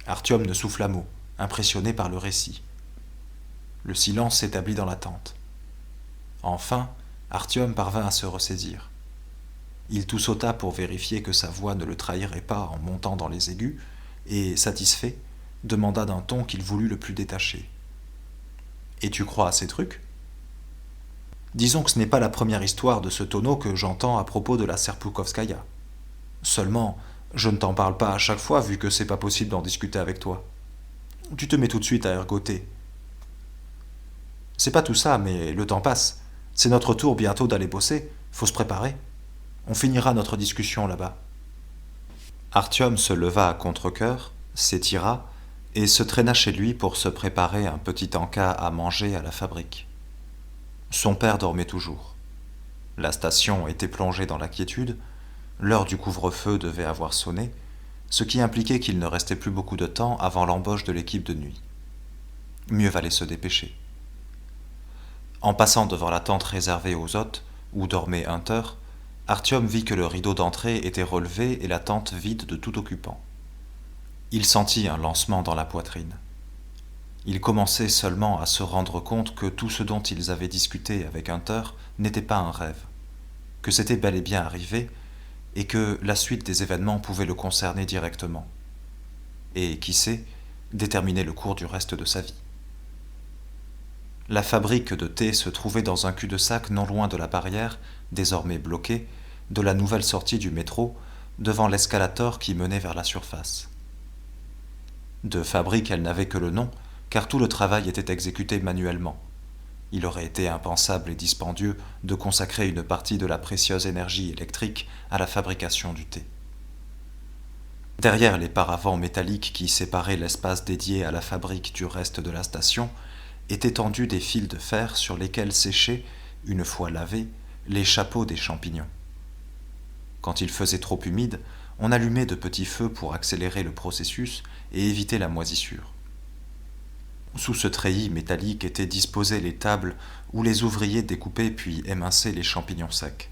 Speaker 2: Artyom ne souffla mot, impressionné par le récit. Le silence s'établit dans la tente. Enfin, Artyom parvint à se ressaisir. Il toussauta pour vérifier que sa voix ne le trahirait pas en montant dans les aigus, et, satisfait, demanda d'un ton qu'il voulut le plus détaché. « Et tu crois à ces trucs ?» Disons que ce n'est pas la première histoire de ce tonneau que j'entends à propos de la Serpukovskaya. Seulement, je ne t'en parle pas à chaque fois vu que c'est pas possible d'en discuter avec toi. Tu te mets tout de suite à ergoter. C'est pas tout ça, mais le temps passe. C'est notre tour bientôt d'aller bosser, faut se préparer. On finira notre discussion là-bas.
Speaker 1: Artyom se leva à contre-cœur, s'étira et se traîna chez lui pour se préparer un petit encas à manger à la fabrique. Son père dormait toujours. La station était plongée dans la quiétude, l'heure du couvre-feu devait avoir sonné, ce qui impliquait qu'il ne restait plus beaucoup de temps avant l'embauche de l'équipe de nuit. Mieux valait se dépêcher. En passant devant la tente réservée aux hôtes, où dormait Hunter, Artyom vit que le rideau d'entrée était relevé et la tente vide de tout occupant. Il sentit un lancement dans la poitrine. Il commençait seulement à se rendre compte que tout ce dont ils avaient discuté avec Hunter n'était pas un rêve, que c'était bel et bien arrivé et que la suite des événements pouvait le concerner directement, et, qui sait, déterminer le cours du reste de sa vie. La fabrique de thé se trouvait dans un cul-de-sac non loin de la barrière, désormais bloquée, de la nouvelle sortie du métro, devant l'escalator qui menait vers la surface. De fabrique, elle n'avait que le nom, car tout le travail était exécuté manuellement. Il aurait été impensable et dispendieux de consacrer une partie de la précieuse énergie électrique à la fabrication du thé. Derrière les paravents métalliques qui séparaient l'espace dédié à la fabrique du reste de la station, étaient tendus des fils de fer sur lesquels séchaient, une fois lavés, les chapeaux des champignons. Quand il faisait trop humide, on allumait de petits feux pour accélérer le processus et éviter la moisissure. Sous ce treillis métallique étaient disposées les tables où les ouvriers découpaient puis éminçaient les champignons secs.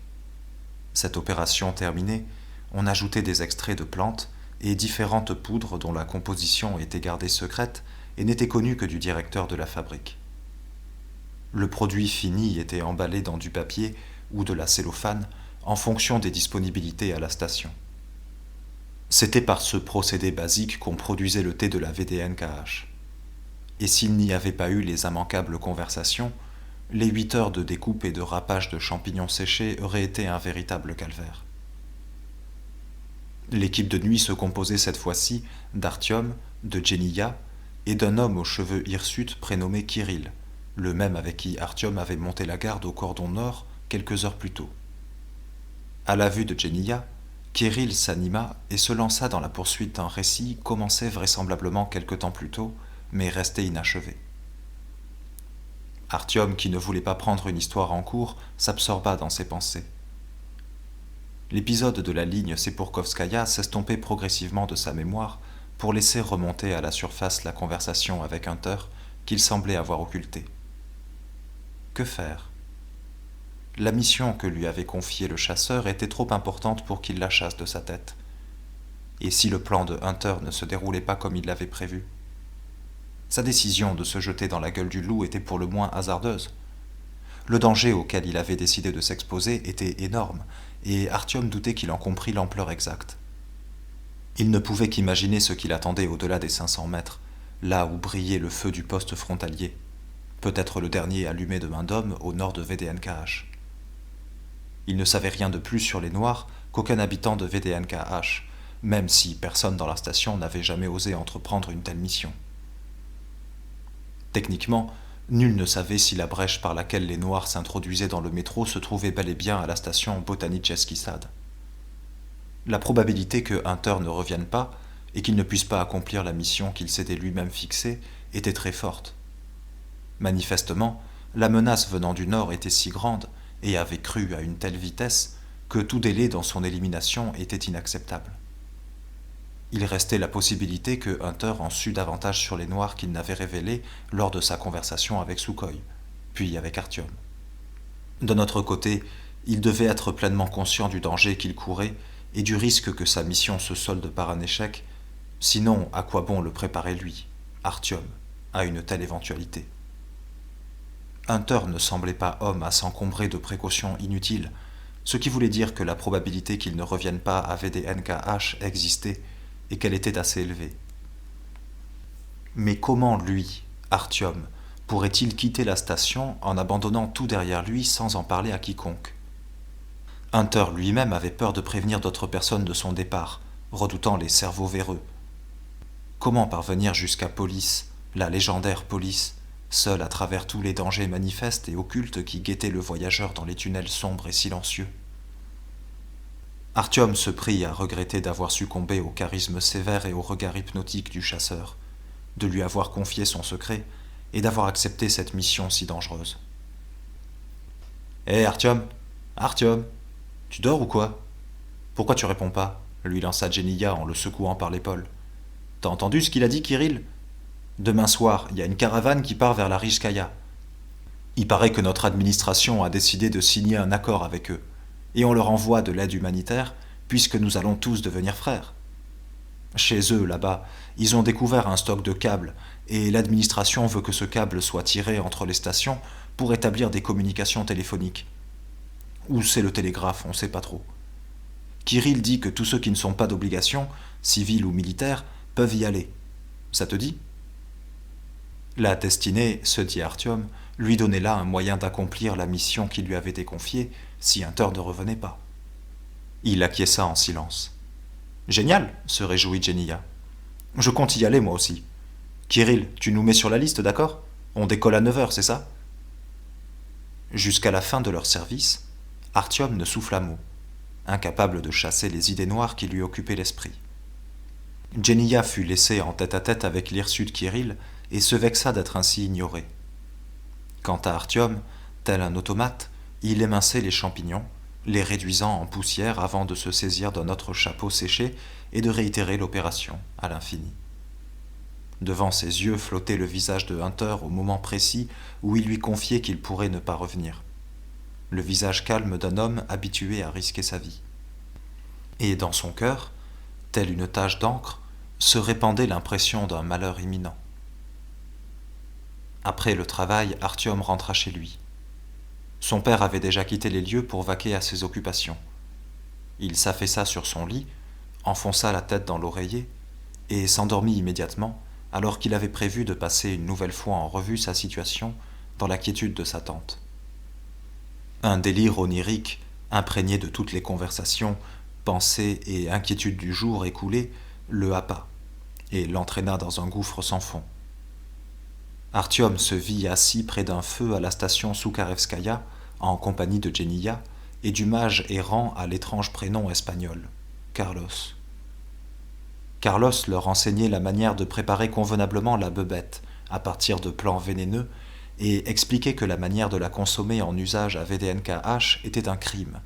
Speaker 1: Cette opération terminée, on ajoutait des extraits de plantes et différentes poudres dont la composition était gardée secrète et n'était connue que du directeur de la fabrique. Le produit fini était emballé dans du papier ou de la cellophane en fonction des disponibilités à la station. C'était par ce procédé basique qu'on produisait le thé de la VDNKH. Et s'il n'y avait pas eu les immanquables conversations, les 8 heures de découpe et de râpage de champignons séchés auraient été un véritable calvaire. L'équipe de nuit se composait cette fois-ci d'Artyom, de Jeniya et d'un homme aux cheveux hirsutes prénommé Kirill, le même avec qui Artyom avait monté la garde au cordon nord quelques heures plus tôt. À la vue de Jeniya, Kirill s'anima et se lança dans la poursuite d'un récit commencé vraisemblablement quelque temps plus tôt, mais resté inachevé. Artyom, qui ne voulait pas prendre une histoire en cours, s'absorba dans ses pensées. L'épisode de la ligne Serpukovskaya s'estompait progressivement de sa mémoire pour laisser remonter à la surface la conversation avec Hunter qu'il semblait avoir occultée. Que faire ? La mission que lui avait confiée le chasseur était trop importante pour qu'il la chasse de sa tête. Et si le plan de Hunter ne se déroulait pas comme il l'avait prévu ? Sa décision de se jeter dans la gueule du loup était pour le moins hasardeuse. Le danger auquel il avait décidé de s'exposer était énorme, et Artyom doutait qu'il en comprît l'ampleur exacte. Il ne pouvait qu'imaginer ce qu'il attendait au-delà des 500 mètres, là où brillait le feu du poste frontalier, peut-être le dernier allumé de main d'homme au nord de VDNKH. Il ne savait rien de plus sur les Noirs qu'aucun habitant de VDNKH, même si personne dans la station n'avait jamais osé entreprendre une telle mission. Techniquement, nul ne savait si la brèche par laquelle les Noirs s'introduisaient dans le métro se trouvait bel et bien à la station Botanichesky Sad. La probabilité que Hunter ne revienne pas et qu'il ne puisse pas accomplir la mission qu'il s'était lui-même fixée était très forte. Manifestement, la menace venant du Nord était si grande et avait cru à une telle vitesse que tout délai dans son élimination était inacceptable.
Speaker 2: Il restait la possibilité que Hunter en sût davantage sur les Noirs qu'il n'avait révélés lors de sa conversation avec Sukhoi, puis avec Artyom. De notre côté, il devait être pleinement conscient du danger qu'il courait et du risque que sa mission se solde par un échec, sinon à quoi bon le préparer lui, Artyom, à une telle éventualité. Hunter ne semblait pas homme à s'encombrer de précautions inutiles, ce qui voulait dire que la probabilité qu'il ne revienne pas à VDNKH existait et qu'elle était assez élevée. Mais comment lui, Artyom, pourrait-il quitter la station en abandonnant tout derrière lui sans en parler à quiconque? Hunter lui-même avait peur de prévenir d'autres personnes de son départ, redoutant les cerveaux véreux. Comment parvenir jusqu'à Police, la légendaire Police, seule à travers tous les dangers manifestes et occultes qui guettaient le voyageur dans les tunnels sombres et silencieux? Artyom se prit à regretter d'avoir succombé au charisme sévère et au regard hypnotique du chasseur, de lui avoir confié son secret et d'avoir accepté cette mission si dangereuse. « Hé Artyom, Artyom, tu dors ou quoi? Pourquoi tu réponds pas ?» lui lança Jeniya en le secouant par l'épaule. « T'as entendu ce qu'il a dit, Kirill? Demain soir, il y a une caravane qui part vers la Rizhkaya. Il paraît que notre administration a décidé de signer un accord avec eux, et on leur envoie de l'aide humanitaire, puisque nous allons tous devenir frères. Chez eux, là-bas, ils ont découvert un stock de câbles, et l'administration veut que ce câble soit tiré entre les stations pour établir des communications téléphoniques. Ou c'est le télégraphe, on ne sait pas trop. Kirill dit que tous ceux qui ne sont pas d'obligation, civils ou militaires, peuvent y aller. Ça te dit ? La destinée, se dit Artyom, lui donnait là un moyen d'accomplir la mission qui lui avait été confiée si Hunter ne revenait pas. Il acquiesça en silence. « Génial !» se réjouit Jeniya. « Je compte y aller moi aussi. Kirill, tu nous mets sur la liste, d'accord? On décolle à 9h, c'est ça ?» Jusqu'à la fin de leur service, Artyom ne souffla mot, incapable de chasser les idées noires qui lui occupaient l'esprit. Jeniya fut laissée en tête-à-tête avec l'hirsute Kirill et se vexa d'être ainsi ignoré. Quant à Artyom, tel un automate, il éminçait les champignons, les réduisant en poussière avant de se saisir d'un autre chapeau séché et de réitérer l'opération à l'infini. Devant ses yeux flottait le visage de Hunter au moment précis où il lui confiait qu'il pourrait ne pas revenir. Le visage calme d'un homme habitué à risquer sa vie. Et dans son cœur, telle une tache d'encre, se répandait l'impression d'un malheur imminent. Après le travail, Artyom rentra chez lui. Son père avait déjà quitté les lieux pour vaquer à ses occupations. Il s'affaissa sur son lit, enfonça la tête dans l'oreiller et s'endormit immédiatement, alors qu'il avait prévu de passer une nouvelle fois en revue sa situation dans la quiétude de sa tente. Un délire onirique, imprégné de toutes les conversations, pensées et inquiétudes du jour écoulé, le happa et l'entraîna dans un gouffre sans fond. Artyom se vit assis près d'un feu à la station Soukharevskaya, en compagnie de Jeniya et du mage errant à l'étrange prénom espagnol, Carlos. Carlos leur enseignait la manière de préparer convenablement la bebête à partir de plants vénéneux et expliquait que la manière de la consommer en usage à VDNKH était un crime,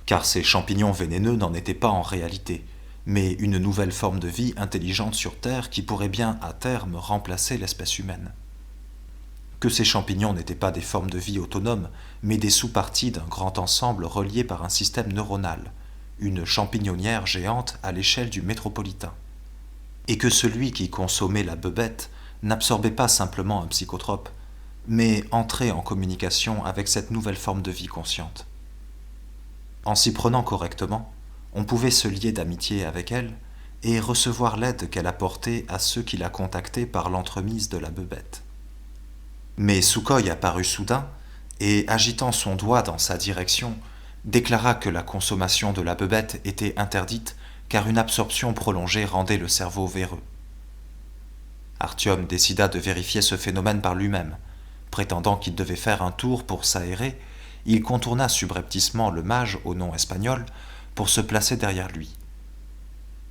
Speaker 2: car ces champignons vénéneux n'en étaient pas en réalité, mais une nouvelle forme de vie intelligente sur Terre qui pourrait bien à terme remplacer l'espèce humaine. Que ces champignons n'étaient pas des formes de vie autonomes, mais des sous-parties d'un grand ensemble relié par un système neuronal, une champignonnière géante à l'échelle du métropolitain. Et que celui qui consommait la bebête n'absorbait pas simplement un psychotrope, mais entrait en communication avec cette nouvelle forme de vie consciente. En s'y prenant correctement, on pouvait se lier d'amitié avec elle et recevoir l'aide qu'elle apportait à ceux qui la contactaient par l'entremise de la bebête. Mais Sukhoi apparut soudain et, agitant son doigt dans sa direction, déclara que la consommation de la bebête était interdite car une absorption prolongée rendait le cerveau véreux. Artyom décida de vérifier ce phénomène par lui-même. Prétendant qu'il devait faire un tour pour s'aérer, il contourna subrepticement le mage au nom espagnol pour se placer derrière lui.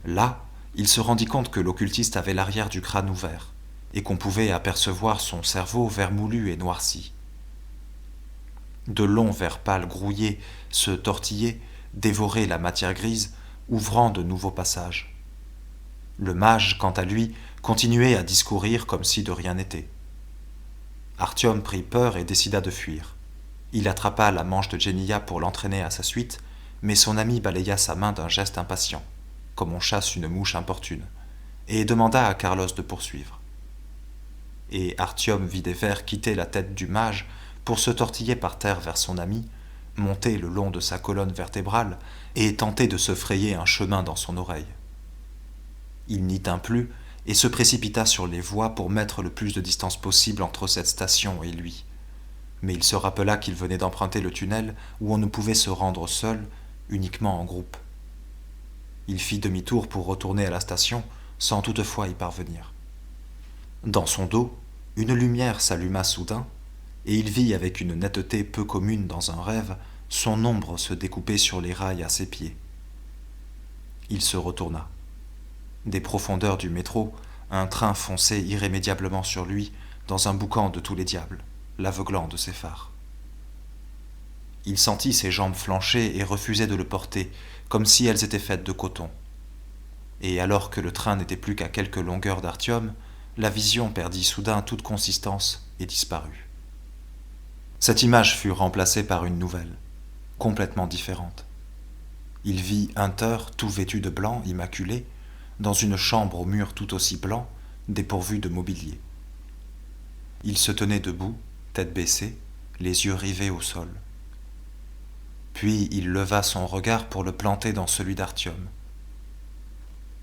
Speaker 2: Là, il se rendit compte que l'occultiste avait l'arrière du crâne ouvert et qu'on pouvait apercevoir son cerveau vermoulu et noirci. De longs vers pâles grouillés se tortillaient, dévoraient la matière grise, ouvrant de nouveaux passages. Le mage, quant à lui, continuait à discourir comme si de rien n'était. Artyom prit peur et décida de fuir. Il attrapa la manche de Geniya pour l'entraîner à sa suite, mais son ami balaya sa main d'un geste impatient, comme on chasse une mouche importune, et demanda à Carlos de poursuivre. Et Artyom vit des vers quitter la tête du mage pour se tortiller par terre vers son ami, monter le long de sa colonne vertébrale et tenter de se frayer un chemin dans son oreille. Il n'y tint plus et se précipita sur les voies pour mettre le plus de distance possible entre cette station et lui. Mais il se rappela qu'il venait d'emprunter le tunnel où on ne pouvait se rendre seul, uniquement en groupe. Il fit demi-tour pour retourner à la station, sans toutefois y parvenir. Dans son dos, une lumière s'alluma soudain, et il vit avec une netteté peu commune dans un rêve son ombre se découper sur les rails à ses pieds. Il se retourna. Des profondeurs du métro, un train fonçait irrémédiablement sur lui dans un boucan de tous les diables, l'aveuglant de ses phares. Il sentit ses jambes flancher et refusait de le porter, comme si elles étaient faites de coton. Et alors que le train n'était plus qu'à quelques longueurs d'Artyom, la vision perdit soudain toute consistance et disparut. Cette image fut remplacée par une nouvelle, complètement différente. Il vit Hunter tout vêtu de blanc, immaculé, dans une chambre au mur tout aussi blanc, dépourvu de mobilier. Il se tenait debout, tête baissée, les yeux rivés au sol. Puis il leva son regard pour le planter dans celui d'Artyom.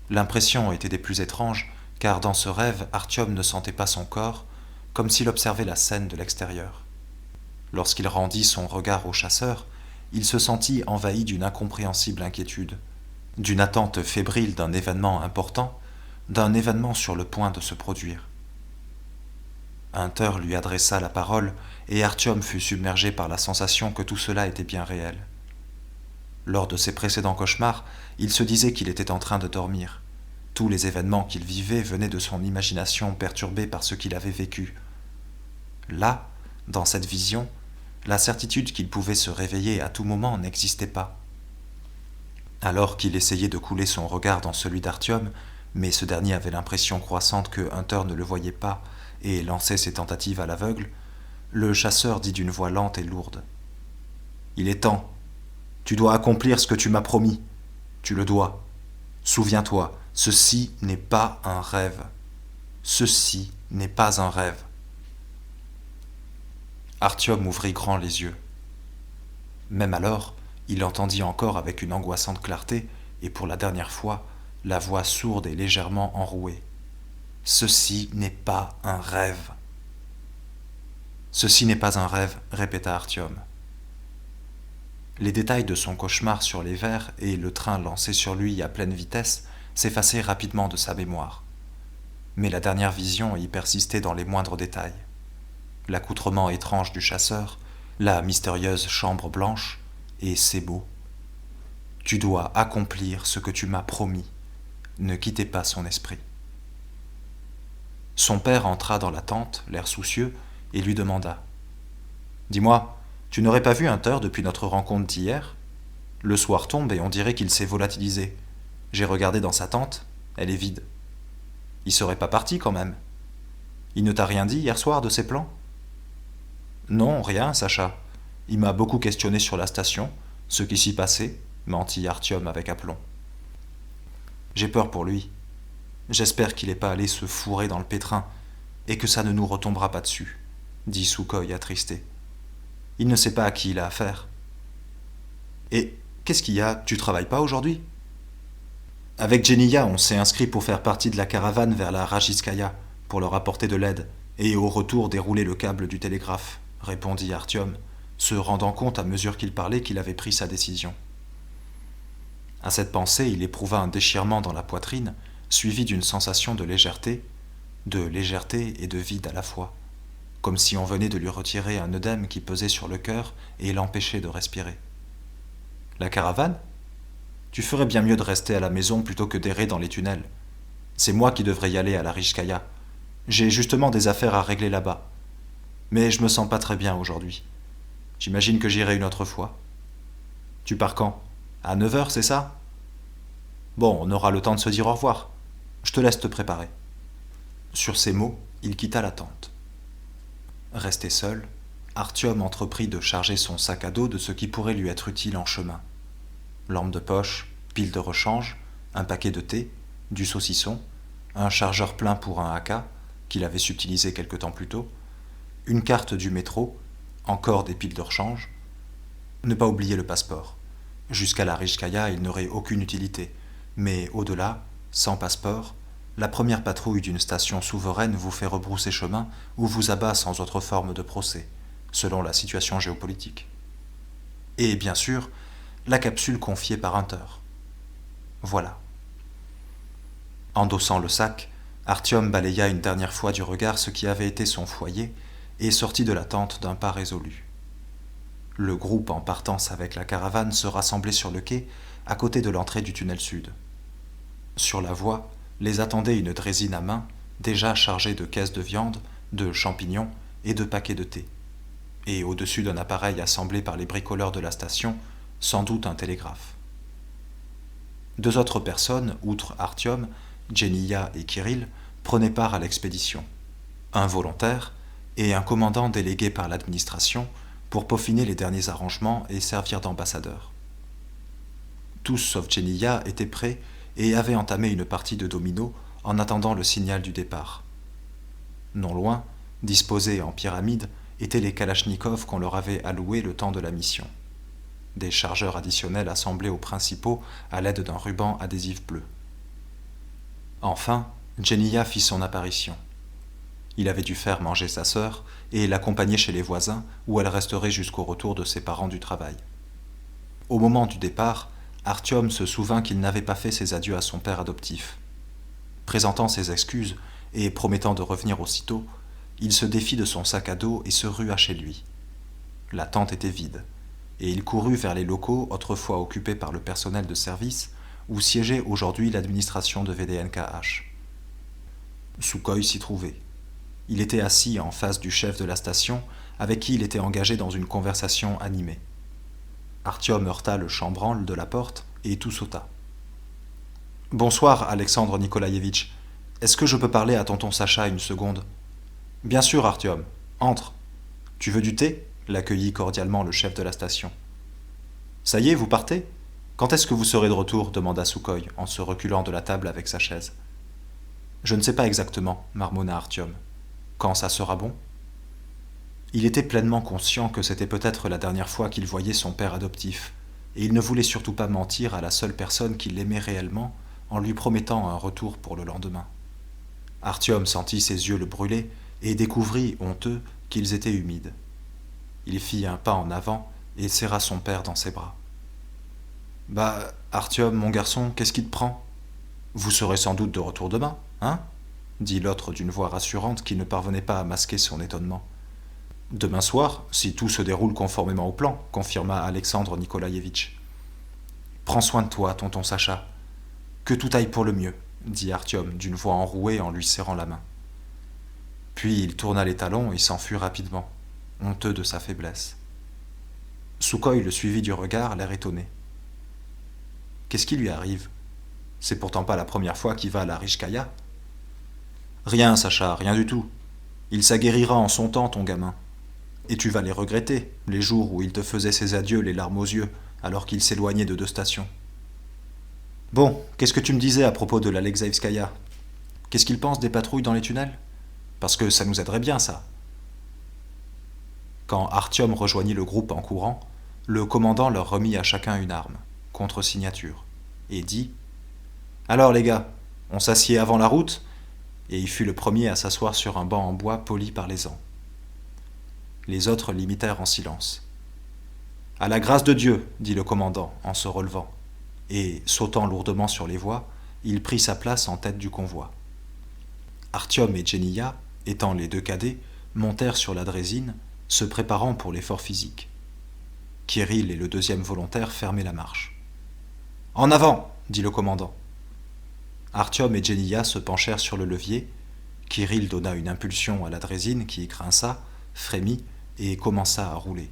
Speaker 2: L'impression était des plus étranges, car dans ce rêve, Artyom ne sentait pas son corps, comme s'il observait la scène de l'extérieur. Lorsqu'il rendit son regard au chasseur, il se sentit envahi d'une incompréhensible inquiétude, d'une attente fébrile d'un événement important, d'un événement sur le point de se produire. Hunter lui adressa la parole et Artyom fut submergé par la sensation que tout cela était bien réel. Lors de ses précédents cauchemars, il se disait qu'il était en train de dormir. Tous les événements qu'il vivait venaient de son imagination perturbée par ce qu'il avait vécu. Là, dans cette vision, la certitude qu'il pouvait se réveiller à tout moment n'existait pas. Alors qu'il essayait de couler son regard dans celui d'Artyom, mais ce dernier avait l'impression croissante que Hunter ne le voyait pas et lançait ses tentatives à l'aveugle, le chasseur dit d'une voix lente et lourde. « Il est temps. Tu dois accomplir ce que tu m'as promis. Tu le dois. Souviens-toi, ceci n'est pas un rêve. Ceci n'est pas un rêve. » Artyom ouvrit grand les yeux. Même alors, il entendit encore avec une angoissante clarté, et pour la dernière fois, la voix sourde et légèrement enrouée. « Ceci n'est pas un rêve. »« Ceci n'est pas un rêve, » répéta Artyom. Les détails de son cauchemar sur les vers et le train lancé sur lui à pleine vitesse s'effaçaient rapidement de sa mémoire. Mais la dernière vision y persistait dans les moindres détails. L'accoutrement étrange du chasseur, la mystérieuse chambre blanche, et ces mots. « Tu dois accomplir ce que tu m'as promis. » Ne quittez pas son esprit. Son père entra dans la tente, l'air soucieux, et lui demanda. « Dis-moi, tu n'aurais pas vu Hunter depuis notre rencontre d'hier ? Le soir tombe et on dirait qu'il s'est volatilisé. J'ai regardé dans sa tente, elle est vide. Il serait pas parti quand même. Il ne t'a rien dit hier soir de ses plans ? » ?»« Non, rien, Sacha. Il m'a beaucoup questionné sur la station, ce qui s'y passait, mentit Artyom avec aplomb. J'ai peur pour lui. J'espère qu'il n'est pas allé se fourrer dans le pétrin et que ça ne nous retombera pas dessus, dit Sukhoi attristé. Il ne sait pas à qui il a affaire. Et qu'est-ce qu'il y a ? Tu travailles pas aujourd'hui ? Avec Geniya, on s'est inscrit pour faire partie de la caravane vers la Rajiskaya, pour leur apporter de l'aide, et au retour dérouler le câble du télégraphe, répondit Artyom, se rendant compte à mesure qu'il parlait qu'il avait pris sa décision. À cette pensée, il éprouva un déchirement dans la poitrine, suivi d'une sensation de légèreté et de vide à la fois, comme si on venait de lui retirer un œdème qui pesait sur le cœur et l'empêchait de respirer. « La caravane ? Tu ferais bien mieux de rester à la maison plutôt que d'errer dans les tunnels. C'est moi qui devrais y aller à la Rijskaya. J'ai justement des affaires à régler là-bas. Mais je me sens pas très bien aujourd'hui. J'imagine que j'irai une autre fois. Tu pars quand ? À 9h, c'est ça ? Bon, on aura le temps de se dire au revoir. Je te laisse te préparer. Sur ces mots, il quitta la tente. Resté seul, Artyom entreprit de charger son sac à dos de ce qui pourrait lui être utile en chemin. Lampe de poche, pile de rechange, un paquet de thé, du saucisson, un chargeur plein pour un AK, qu'il avait subtilisé quelque temps plus tôt, une carte du métro, encore des piles de rechange. Ne pas oublier le passeport. Jusqu'à la Rijskaya, il n'aurait aucune utilité, mais au-delà, sans passeport, la première patrouille d'une station souveraine vous fait rebrousser chemin ou vous abat sans autre forme de procès, selon la situation géopolitique. Et bien sûr, la capsule confiée par Hunter. Voilà. Endossant le sac, Artyom balaya une dernière fois du regard ce qui avait été son foyer et sortit de la tente d'un pas résolu. Le groupe en partance avec la caravane se rassemblait sur le quai à côté de l'entrée du tunnel sud. Sur la voie, les attendait une draisine à main déjà chargée de caisses de viande, de champignons et de paquets de thé. Et au-dessus d'un appareil assemblé par les bricoleurs de la station, sans doute un télégraphe. Deux autres personnes, outre Artyom, Jeniya et Kirill, prenaient part à l'expédition. Un volontaire et un commandant délégué par l'administration pour peaufiner les derniers arrangements et servir d'ambassadeur. Tous sauf Jeniya étaient prêts et avaient entamé une partie de domino en attendant le signal du départ. Non loin, disposés en pyramide, étaient les kalachnikovs qu'on leur avait alloués le temps de la mission. Des chargeurs additionnels assemblés aux principaux à l'aide d'un ruban adhésif bleu. Enfin, Jeniya fit son apparition. Il avait dû faire manger sa sœur et l'accompagner chez les voisins où elle resterait jusqu'au retour de ses parents du travail. Au moment du départ, Artyom se souvint qu'il n'avait pas fait ses adieux à son père adoptif. Présentant ses excuses et promettant de revenir aussitôt, il se défit de son sac à dos et se rua chez lui. La tente était vide, et il courut vers les locaux autrefois occupés par le personnel de service où siégeait aujourd'hui l'administration de VDNKH. Sukhoi s'y trouvait. Il était assis en face du chef de la station avec qui il était engagé dans une conversation animée. Artyom heurta le chambranle de la porte et tout sauta. « Bonsoir, Alexandre Nikolaïevitch. Est-ce que je peux parler à tonton Sacha une seconde ?»« Bien sûr, Artyom. Entre. Tu veux du thé ?» l'accueillit cordialement le chef de la station. « Ça y est, vous partez ? Quand est-ce que vous serez de retour ?» demanda Sukhoi en se reculant de la table avec sa chaise. « Je ne sais pas exactement, » marmonna Artyom. « Quand ça sera bon ?» Il était pleinement conscient que c'était peut-être la dernière fois qu'il voyait son père adoptif, et il ne voulait surtout pas mentir à la seule personne qui l'aimait réellement en lui promettant un retour pour le lendemain. Artyom sentit ses yeux le brûler et découvrit, honteux, qu'ils étaient humides. Il fit un pas en avant et serra son père dans ses bras. « Bah, Artyom, mon garçon, qu'est-ce qui te prend ? Vous serez sans doute de retour demain, hein ?» dit l'autre d'une voix rassurante qui ne parvenait pas à masquer son étonnement. « Demain soir, si tout se déroule conformément au plan, » confirma Alexandre Nikolaïevitch. « Prends soin de toi, tonton Sacha. Que tout aille pour le mieux, » dit Artyom d'une voix enrouée en lui serrant la main. Puis il tourna les talons et s'enfuit rapidement, honteux de sa faiblesse. Sukhoi le suivit du regard, l'air étonné. Qu'est-ce qui lui arrive ? C'est pourtant pas la première fois qu'il va à la Rijskaya. Rien, Sacha, rien du tout. Il s'aguerrira en son temps, ton gamin. Et tu vas les regretter, les jours où il te faisait ses adieux les larmes aux yeux, alors qu'il s'éloignait de 2 stations. Bon, qu'est-ce que tu me disais à propos de l'Alexeïevskaya ? Qu'est-ce qu'il pense des patrouilles dans les tunnels ? Parce que ça nous aiderait bien, ça. Quand Artyom rejoignit le groupe en courant, le commandant leur remit à chacun une arme, contre signature, et dit « Alors les gars, on s'assied avant la route ?» Et il fut le premier à s'asseoir sur un banc en bois poli par les ans. Les autres l'imitèrent en silence. « À la grâce de Dieu !» dit le commandant en se relevant, et, sautant lourdement sur les voies, il prit sa place en tête du convoi. Artyom et Jeniya, étant les 2 cadets, montèrent sur la draisine, se préparant pour l'effort physique. Kirill et le 2e volontaire fermaient la marche. « En avant !» dit le commandant. Artyom et Jeniya se penchèrent sur le levier. Kirill donna une impulsion à la draisine qui grinça, frémit et commença à rouler.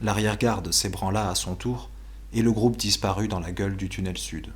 Speaker 2: L'arrière-garde s'ébranla à son tour et le groupe disparut dans la gueule du tunnel sud.